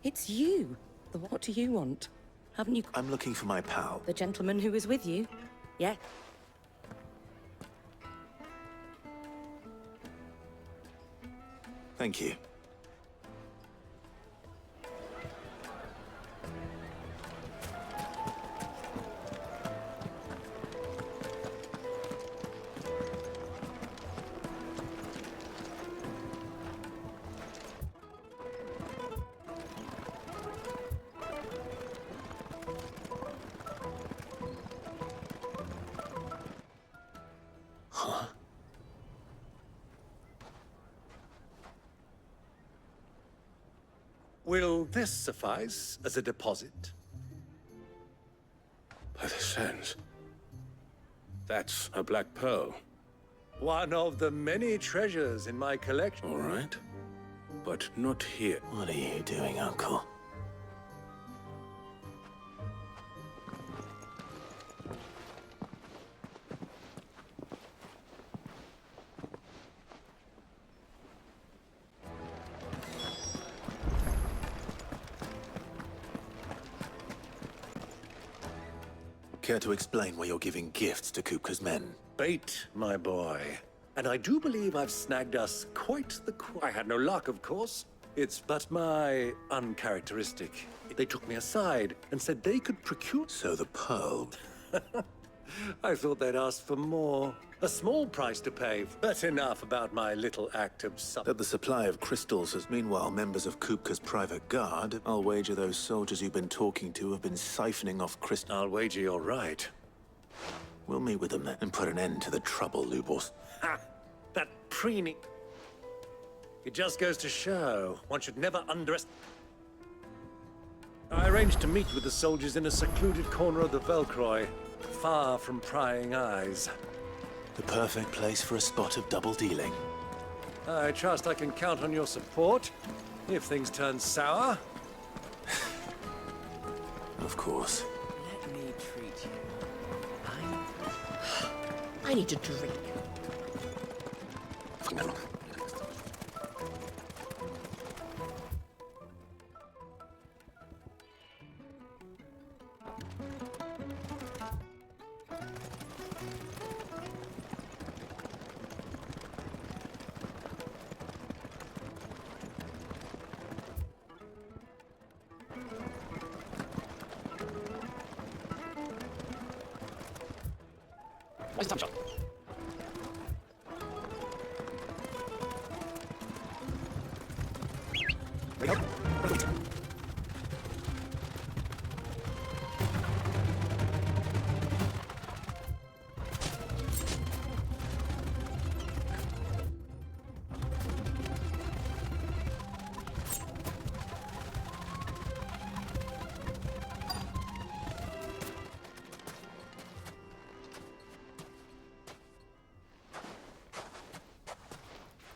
It's you. What do you want? Haven't you... I'm looking for my pal. The gentleman who was with you? Yeah. Thank you. Huh? Will this suffice as a deposit? By the sands. That's a black pearl. One of the many treasures in my collection. All right. But not here. What are you doing, Uncle? Care to explain why you're giving gifts to Kupka's men? Bait, my boy. And I do believe I've snagged us quite the I had no luck, of course. It's but my uncharacteristic. They took me aside and said they could procure... So the pearl... I thought they'd ask for more. A small price to pay, but enough about my little act of That the supply of crystals has... Meanwhile, members of Kupka's private guard, I'll wager those soldiers you've been talking to have been siphoning off crystal... I'll wager you're right. We'll meet with them and put an end to the trouble, Lubos. Ha! That preening... It just goes to show, one should never underestimate... I arranged to meet with the soldiers in a secluded corner of the Velcroy, far from prying eyes. The perfect place for a spot of double dealing. I trust I can count on your support, if things turn sour. Of course. Let me treat you. I need a drink. Nice time shot. Wait up.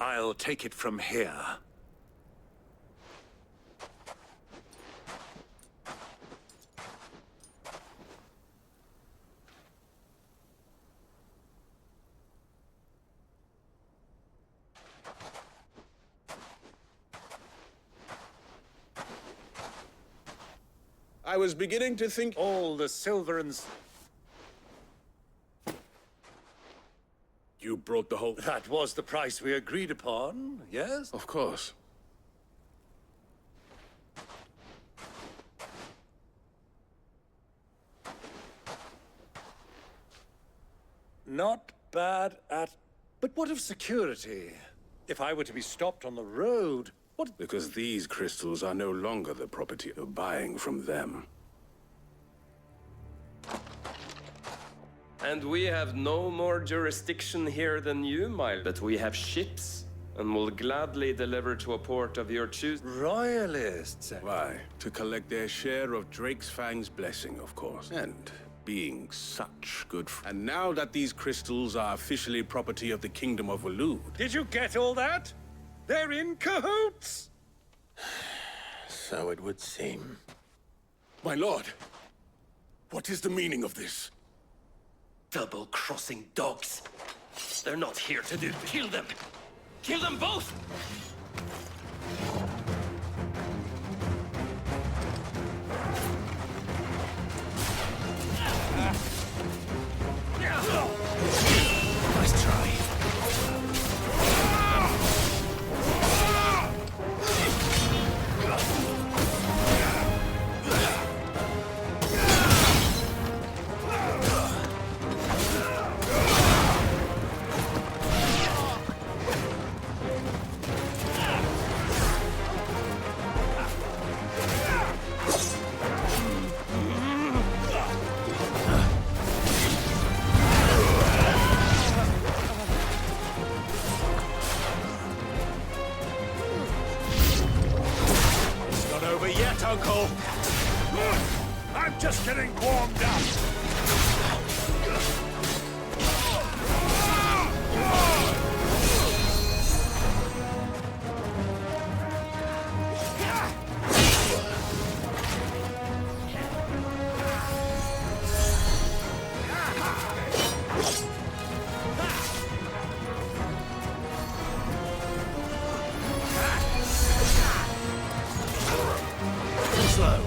I'll take it from here. I was beginning to think... All the silver and... brought the whole... That was the price we agreed upon, yes? Of course. Not bad at... But what of security? If I were to be stopped on the road, what... Because these crystals are no longer the property of buying from them. And we have no more jurisdiction here than you, my... But we have ships, and will gladly deliver to a port of your choosing. Royalists? Why? To collect their share of Drake's Fang's blessing, of course. And being such good And now that these crystals are officially property of the Kingdom of Waloed... Did you get all that? They're in cahoots! So it would seem. My lord, what is the meaning of this? Double-crossing dogs. They're not here to do... Kill them! Kill them both! Nice try. Not over yet, Uncle! I'm just getting warmed up! Slow.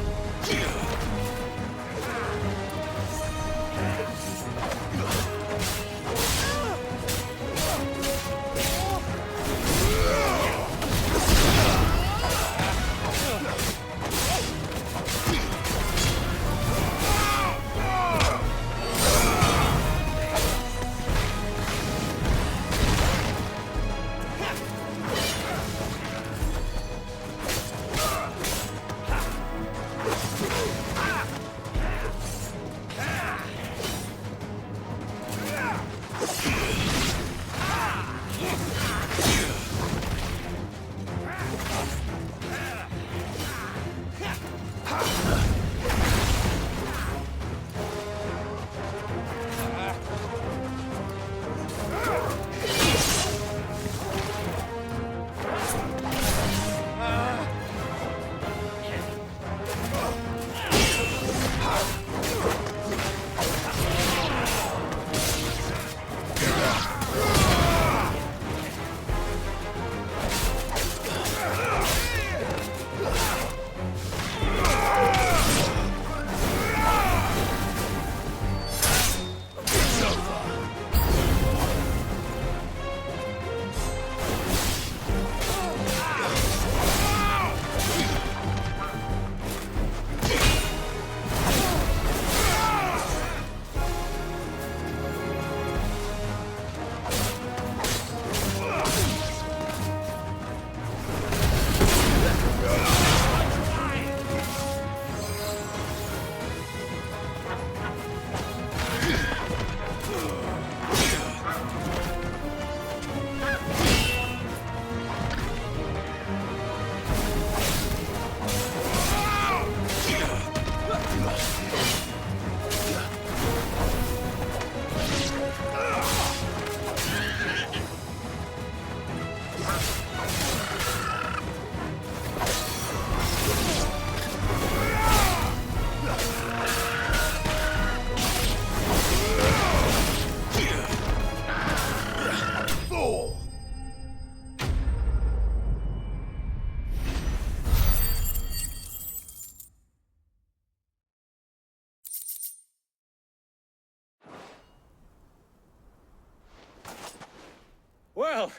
Well,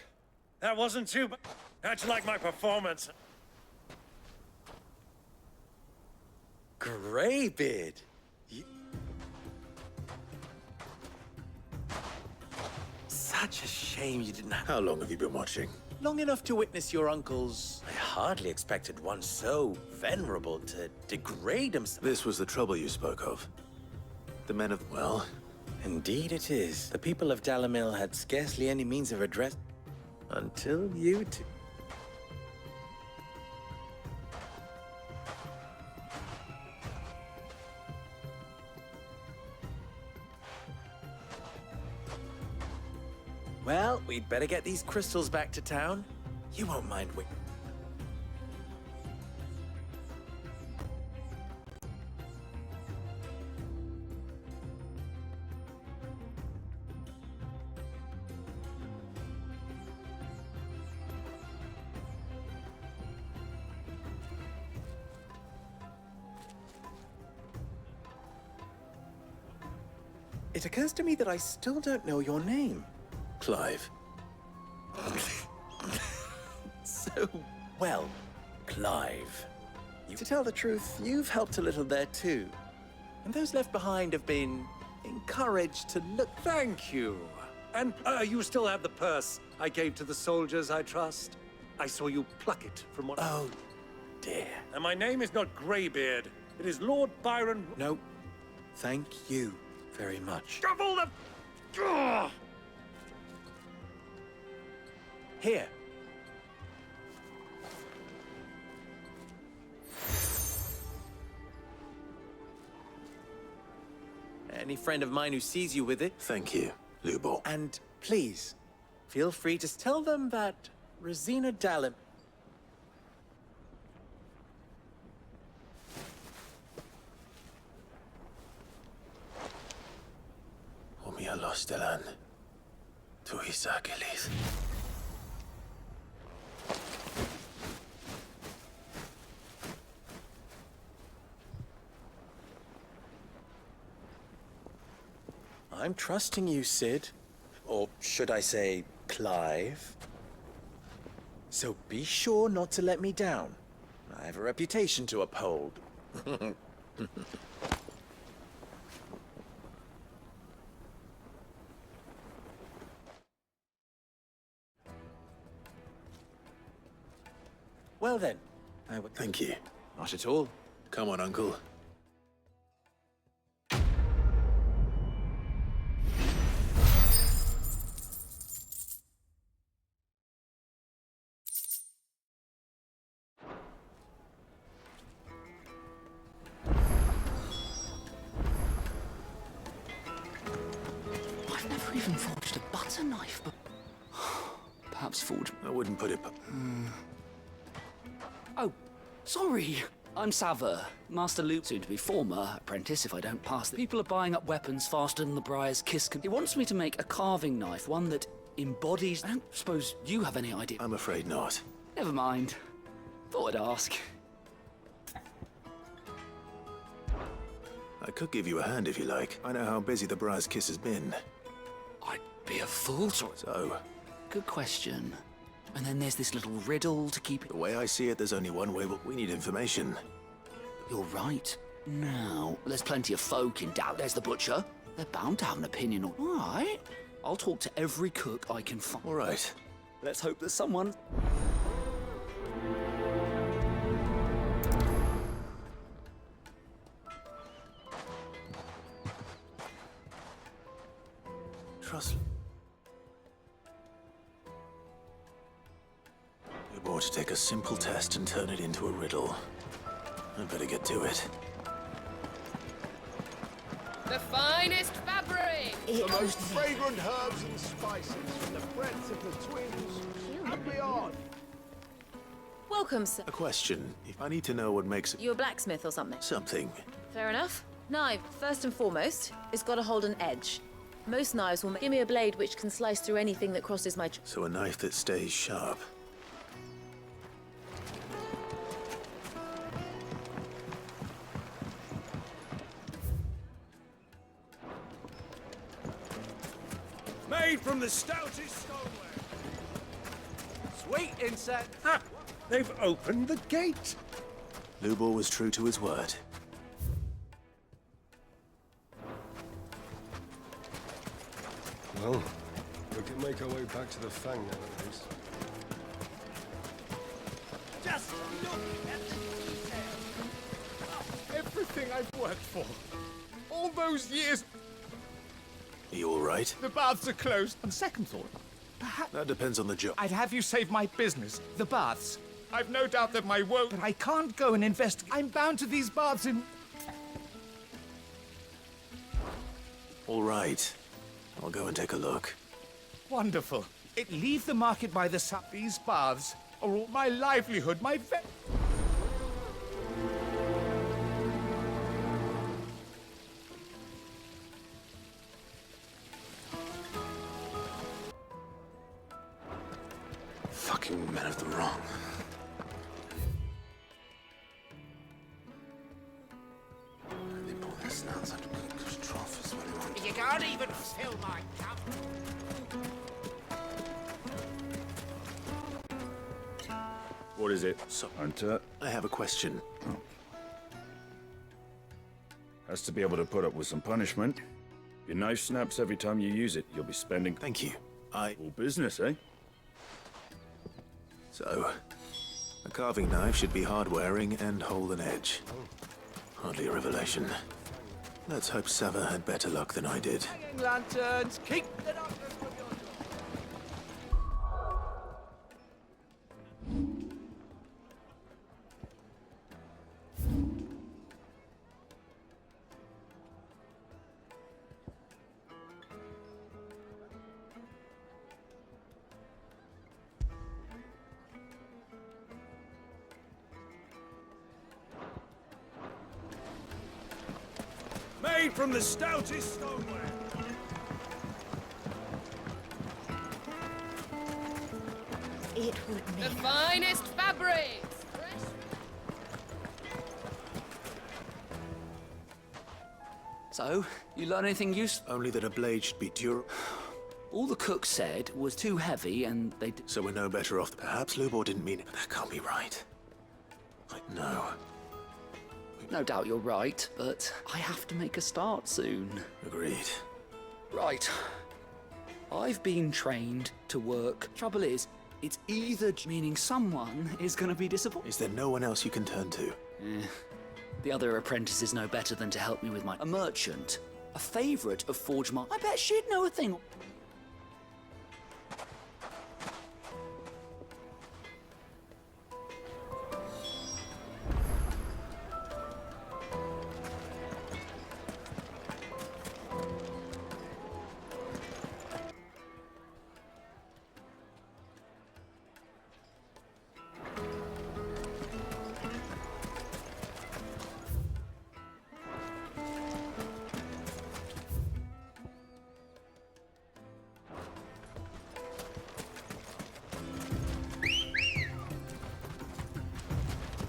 that wasn't too bad. How'd you like my performance? Greybeard. Such a shame you didn't have... How long have you been watching? Long enough to witness your uncle's... I hardly expected one so venerable to degrade himself. This was the trouble you spoke of. The men of... Well... Indeed it is. The people of Dalamil had scarcely any means of redress... until you two... Well, we'd better get these crystals back to town. You won't mind waiting. It occurs to me that I still don't know your name. Clive. So, well, Clive. To tell the truth, you've helped a little there too. And those left behind have been encouraged to look... Thank you. And you still have the purse I gave to the soldiers, I trust? I saw you pluck it from one... Oh, dear. And my name is not Greybeard. It is Lord Byron... No. Thank you very much. Double the... Ugh! Here. Any friend of mine who sees you with it... Thank you, Lubo. And please, feel free to tell them that Rosina Dalim... Omia los delan. Tu Isaac Elith. I'm trusting you, Sid. Or should I say, Clive. So be sure not to let me down. I have a reputation to uphold. Well then, I would... Thank you. Not at all. Come on, Uncle. I've never even forged a butter knife, but... Perhaps forge... I wouldn't put it... Oh, sorry. I'm Saver, Master Luke, soon to be former apprentice if I don't pass. People are buying up weapons faster than the Briar's kiss can... He wants me to make a carving knife, one that embodies... I don't suppose you have any idea. I'm afraid not. Never mind. Thought I'd ask. I could give you a hand if you like. I know how busy the Briar's Kiss has been. I'd be a fool to... So? Good question. And then there's this little riddle to keep... The way I see it, there's only one way. We need information. You're right. Now, there's plenty of folk in doubt. There's the butcher. They're bound to have an opinion. All right. I'll talk to every cook I can find. All right. Let's hope that someone... Trust... You're about to take a simple test and turn it into a riddle. I'd better get to it. The finest fabric! The most fragrant herbs and spices from the breadth of the twins and beyond. Welcome, sir. A question. I need to know what makes it... You a blacksmith or something? Something. Fair enough. Knife, first and foremost, it's got to hold an edge. Most knives will give me a blade which can slice through anything that crosses my... So a knife that stays sharp. Made from the stoutest stoneware. Wait, insect! Ah, they've opened the gate! Lubor was true to his word. Well, we can make our way back to the Fang now, at least. Just look at the detail. Everything I've worked for. All those years. Are you all right? The baths are closed. On second thought, perhaps That depends on the job. I'd have you save my business, the baths. I've no doubt that my woe, but I can't go and investigate. I'm bound to these baths in... All right. I'll go and take a look. Wonderful. Leave the market by the sun. These baths are all my livelihood, my Fucking men of the wrong. They pull their snouts out of troughs when they want. You can't even fill my cup. What is it, Hunter? I have a question. Has to be able to put up with some punishment. Your knife snaps every time you use it. You'll be spending... Thank you. All business, eh? So, a carving knife should be hard-wearing and hold an edge. Hardly a revelation. Let's hope Sava had better luck than I did. Hanging lanterns, keep the darkness from your door. Made from the stoutest stoneware. It would The finest fabrics! So, you learn anything useful? Only that a blade should be durable. All the cook said was too heavy and they... So we're no better off. Perhaps Lubor didn't mean it. That can't be right. No. No doubt you're right, but I have to make a start soon. Agreed. Right. I've been trained to work. Trouble is, it's either meaning someone is going to be disappointed. Is there no one else you can turn to? The other apprentices know better than to help me with a merchant. A favourite of Forge Mark. I bet she'd know a thing.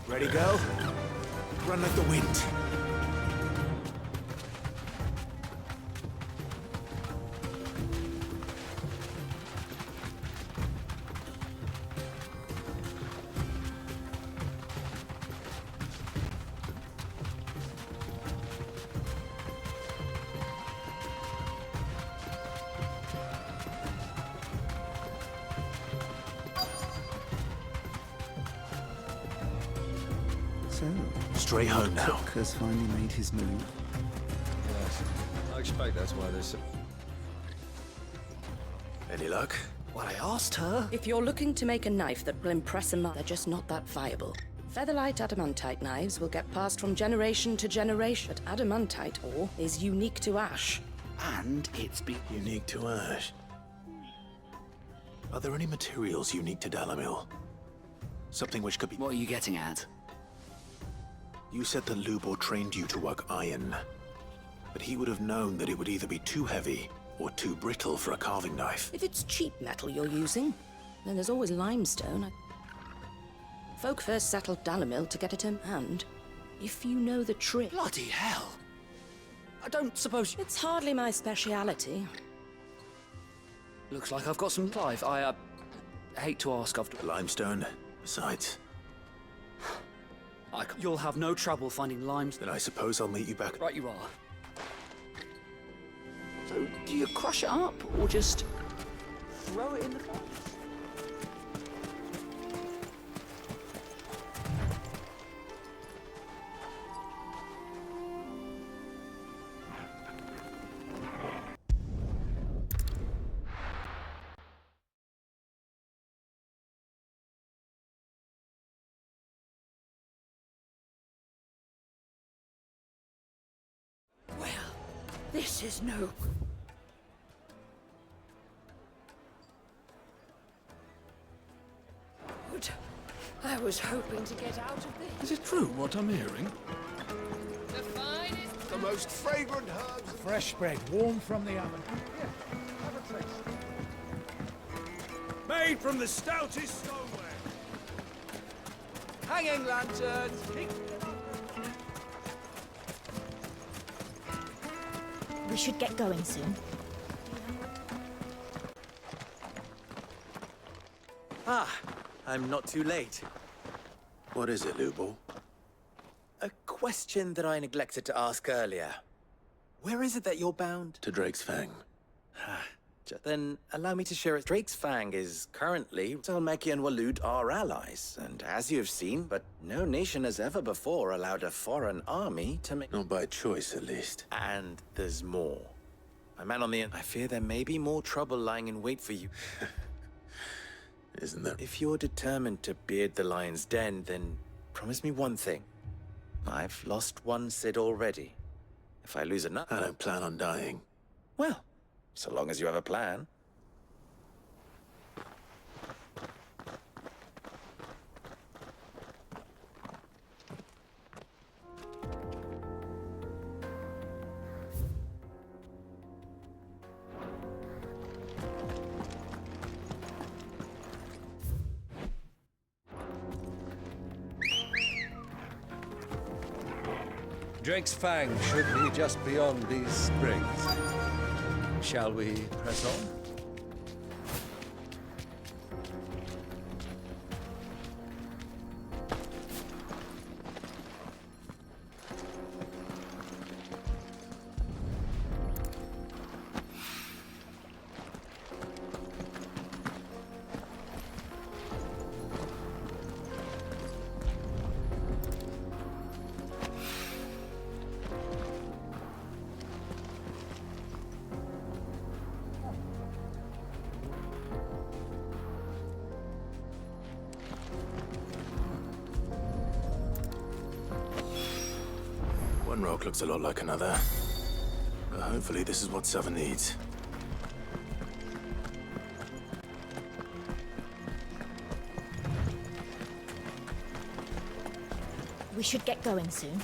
Ready, go? Run like the wind. So, Straight home now. Cook has finally made his move. Yes, I expect that's why there's... Any luck? Well, I asked her. If you're looking to make a knife that will impress a man, they're just not that viable. Featherlight adamantite knives will get passed from generation to generation, but adamantite ore is unique to ash. And it's unique to ash. Are there any materials unique to Dalamil? Something which could be... What are you getting at? You said that Lubor trained you to work iron. But he would have known that it would either be too heavy or too brittle for a carving knife. If it's cheap metal you're using, then there's always limestone. Folk first settled Dalamil to get it in hand. If you know the trick... Bloody hell! I don't suppose... It's hardly my speciality. Looks like I've got some life. hate to ask after... Limestone. Besides. You'll have no trouble finding limestone. Then I suppose I'll meet you back. Right you are. So, do you crush it up, or just throw it in the fire? This is no... good. I was hoping to get out of this. Is it true what I'm hearing? The finest, the most fragrant herbs. Fresh bread, warm from the oven. Made from the stoutest stoneware. Hanging lanterns. We should get going soon. Ah, I'm not too late. What is it, Lubo? A question that I neglected to ask earlier. Where is it that you're bound? To Drake's Fang. Then allow me to share it. Drake's Fang is currently... Salmeki and Waloed are allies, and as you've seen, but no nation has ever before allowed a foreign army to make... Not by choice, at least. And there's more. My man on the end, I fear there may be more trouble lying in wait for you. Isn't there? If you're determined to beard the lion's den, then promise me one thing. I've lost one Cid already. If I lose another... I don't plan on dying. Well, so long as you have a plan. Drake's Fang should be just beyond these springs. Shall we press on? One rock looks a lot like another. But hopefully this is what Sava needs. We should get going soon.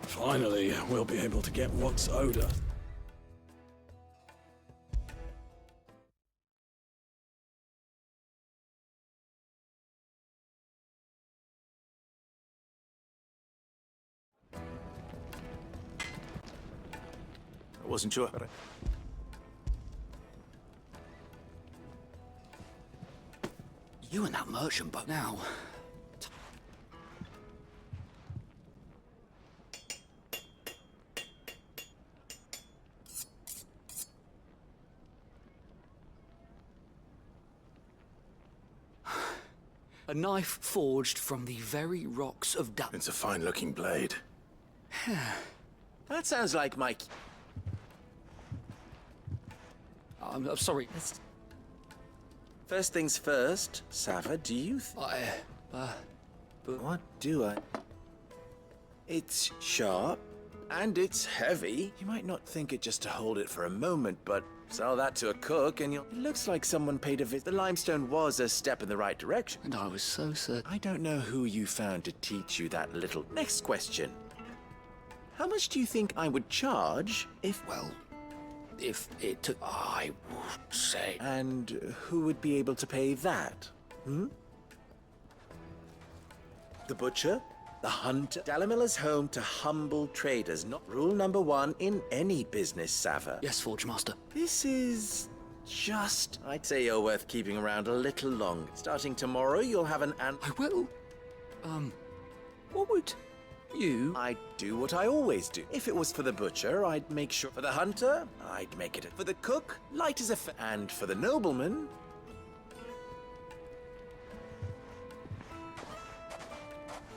Finally, we'll be able to get what's owed us. I wasn't sure. You and that merchant boat now. A knife forged from the very rocks of Dun. It's a fine-looking blade. That sounds like Mike. I'm sorry. First things first, Sava, do you what do I... It's sharp, and it's heavy. You might not think it just to hold it for a moment, but sell that to a cook and you'll... It looks like someone paid a visit. The limestone was a step in the right direction. And I was so certain. I don't know who you found to teach you that little... Next question. How much do you think I would charge if... Well, if it took... I would say... And who would be able to pay that? The butcher? The hunter? Dalamilla's home to humble traders, not rule number one in any business, Sava. Yes, Forge Master. This is I'd say you're worth keeping around a little longer. Starting tomorrow, you'll have an I will. What would you? I'd do what I always do. If it was for the butcher, I'd make sure. For the hunter, I'd make it. For the cook, light as a and for the nobleman...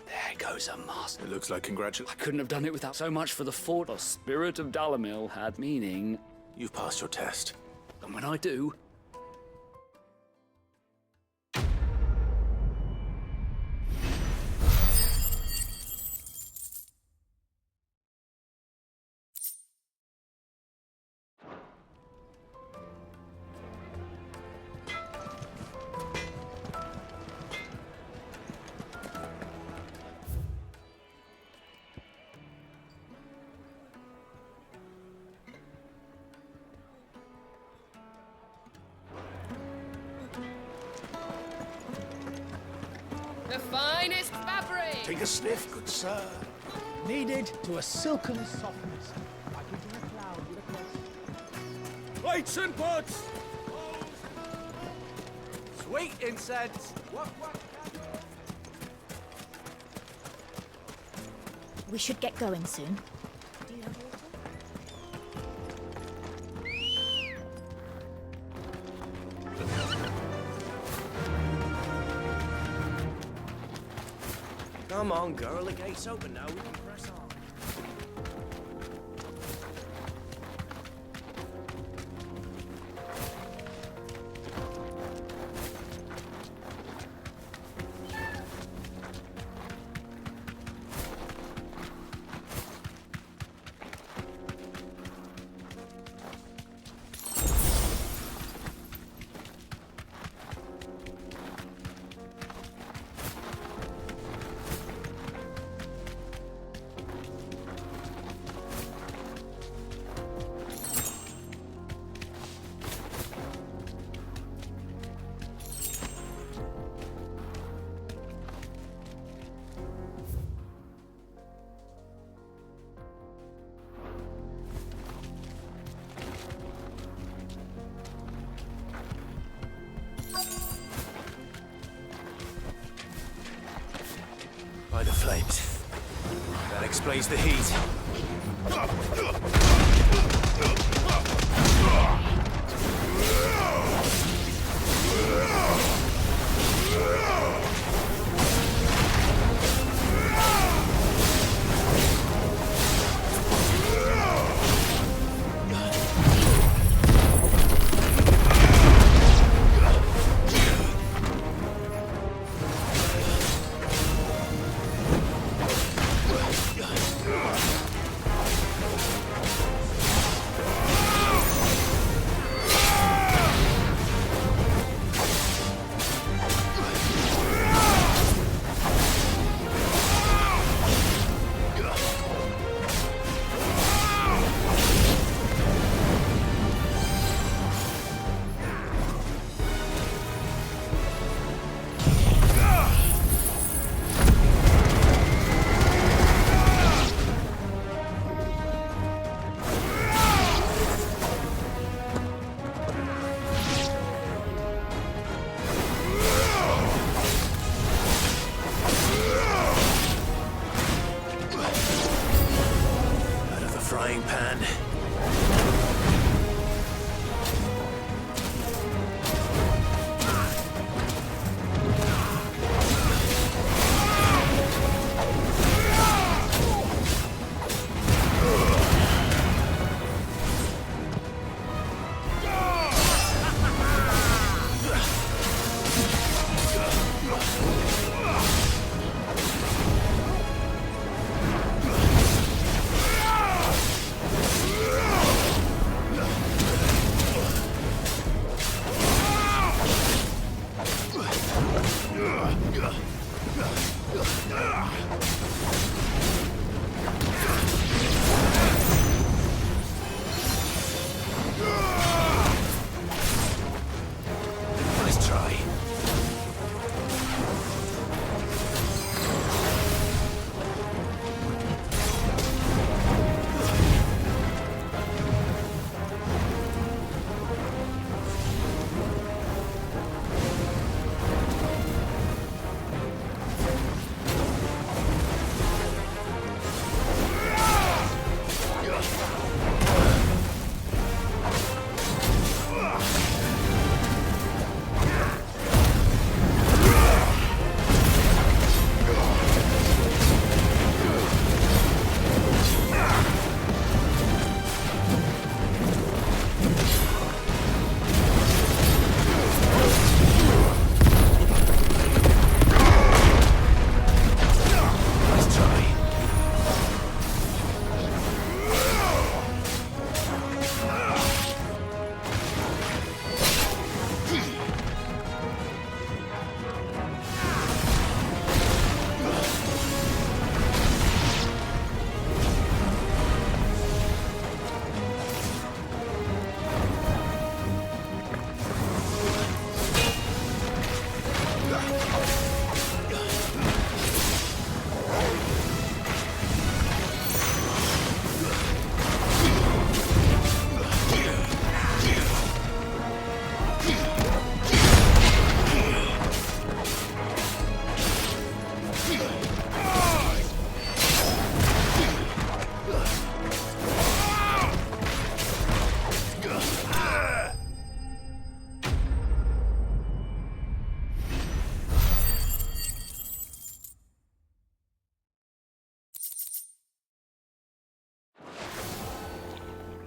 There goes a master. It looks like congratulations. I couldn't have done it without so much for the fort. The spirit of Dalamil had meaning. You've passed your test. And when I do... The finest fabric! Take a sniff, good sir. Kneaded to a silken softness, like into a cloud with a crest. Lights and pots! Sweet incense! We should get going soon. Come on, girl, the gate's open now. We can press on. By the flames. That explains the heat.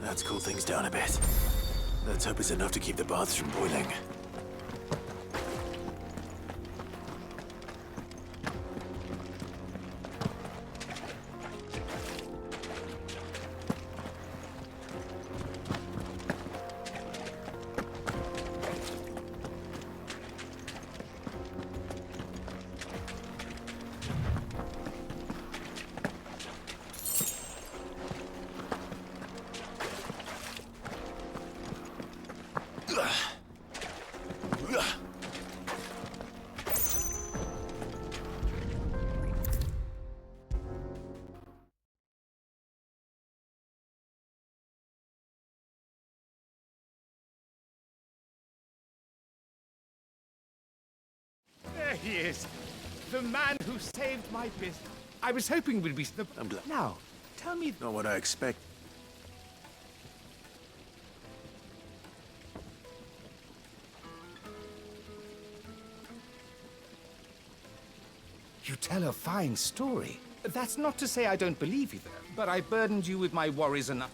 Let's cool things down a bit. Let's hope it's enough to keep the baths from boiling. There he is. The man who saved my business. I was hoping we'd be... Now, tell me... Not what I expect. You tell a fine story. That's not to say I don't believe you, though, but I burdened you with my worries enough.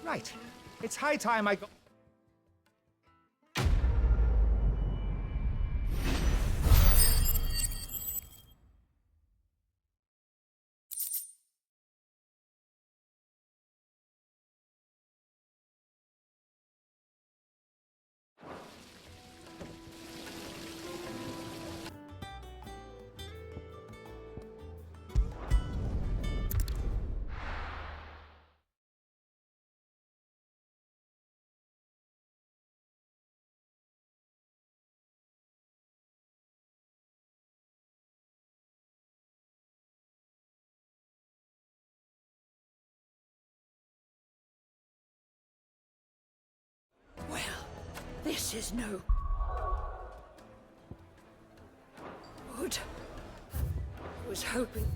Right. It's high time I got... Well, this is no good. I was hoping.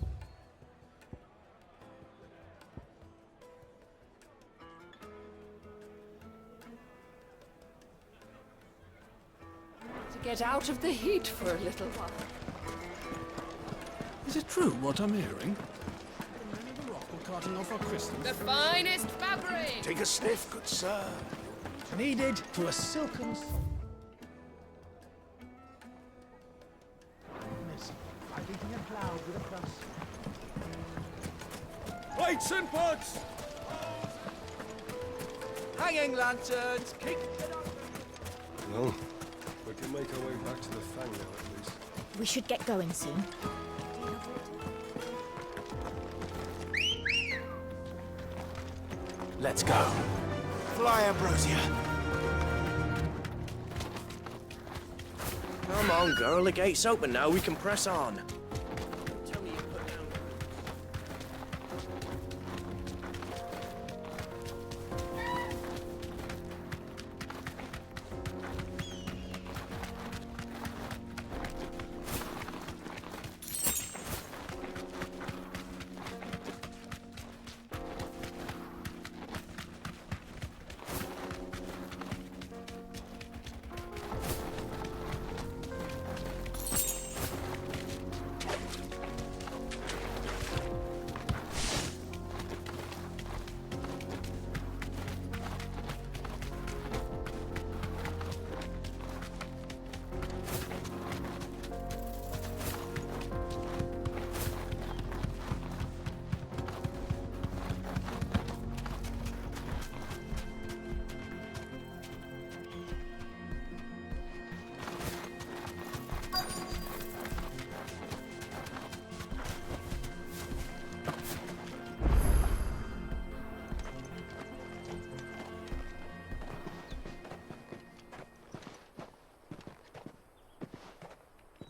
To get out of the heat for a little while. Is it true what I'm hearing? The men of the rock were carting off our crystals. The finest fabric! Take a sniff, good sir. Kneaded to a silken soft. Miss, I'm beating a cloud with a crust. Lights and pots! Hanging lanterns! Kick it up! Well, we can make our way back to the Fang now, at least. We should get going soon. Let's go. Fly, Ambrosia. Come on, girl. The gate's open now. We can press on.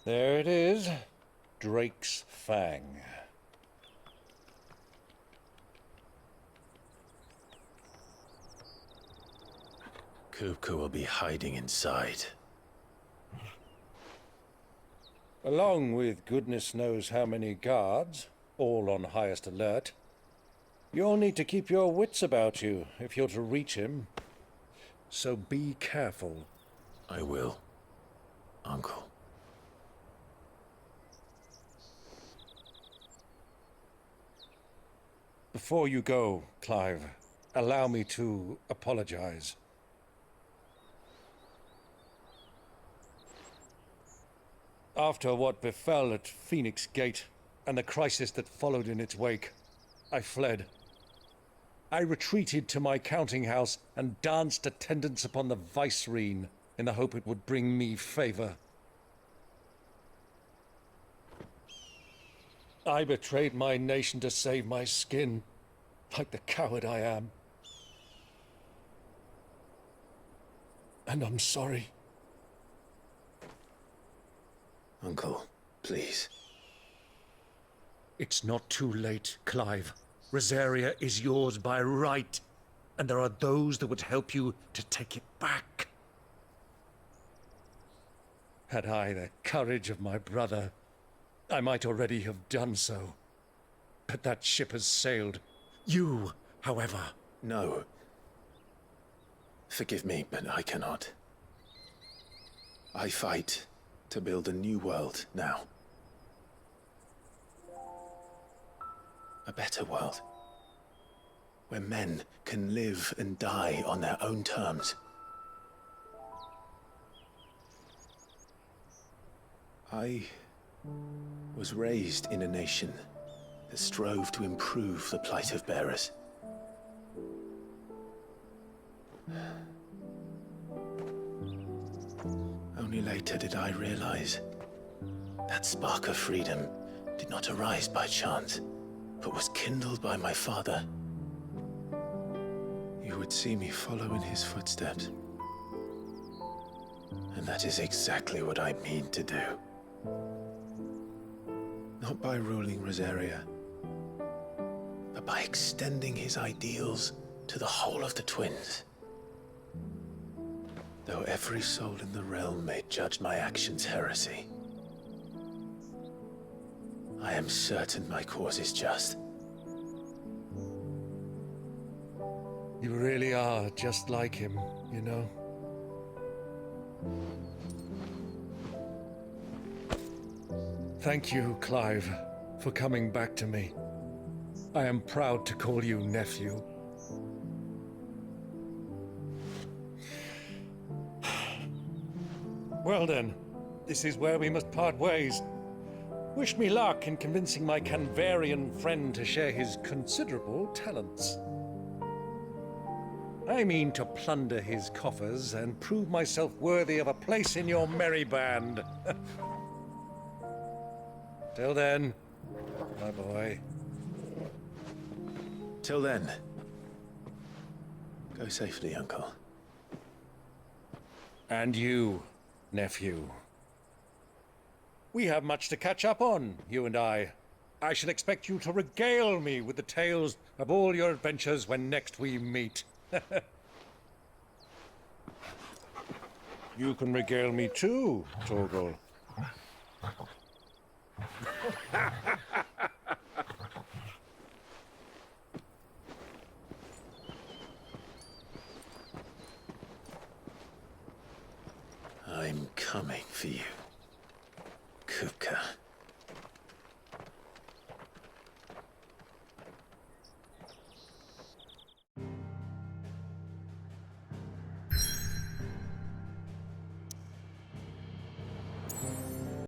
There it is. Drake's Fang. Kupka will be hiding inside. Along with goodness knows how many guards, all on highest alert. You'll need to keep your wits about you if you're to reach him. So be careful. I will, Uncle. Before you go, Clive, allow me to apologize. After what befell at Phoenix Gate and the crisis that followed in its wake, I fled. I retreated to my counting house and danced attendance upon the vicereine in the hope it would bring me favor. I betrayed my nation to save my skin, like the coward I am. And I'm sorry. Uncle, please. It's not too late, Clive. Rosaria is yours by right, and there are those that would help you to take it back. Had I the courage of my brother, I might already have done so. But that ship has sailed. You, however... No. Forgive me, but I cannot. I fight to build a new world now. A better world. Where men can live and die on their own terms. I was raised in a nation that strove to improve the plight of bearers. Only later did I realize that spark of freedom did not arise by chance, but was kindled by my father. You would see me follow in his footsteps. And that is exactly what I mean to do. Not by ruling Rosaria, but by extending his ideals to the whole of the twins. Though every soul in the realm may judge my actions heresy, I am certain my cause is just. You really are just like him, you know? Thank you, Clive, for coming back to me. I am proud to call you nephew. Well then, this is where we must part ways. Wish me luck in convincing my Canvarian friend to share his considerable talents. I mean to plunder his coffers and prove myself worthy of a place in your merry band. Till then, my boy. Till then, go safely, Uncle. And you, nephew. We have much to catch up on, you and I. I shall expect you to regale me with the tales of all your adventures when next we meet. You can regale me too, Torgal. I'm coming for you, Kupka.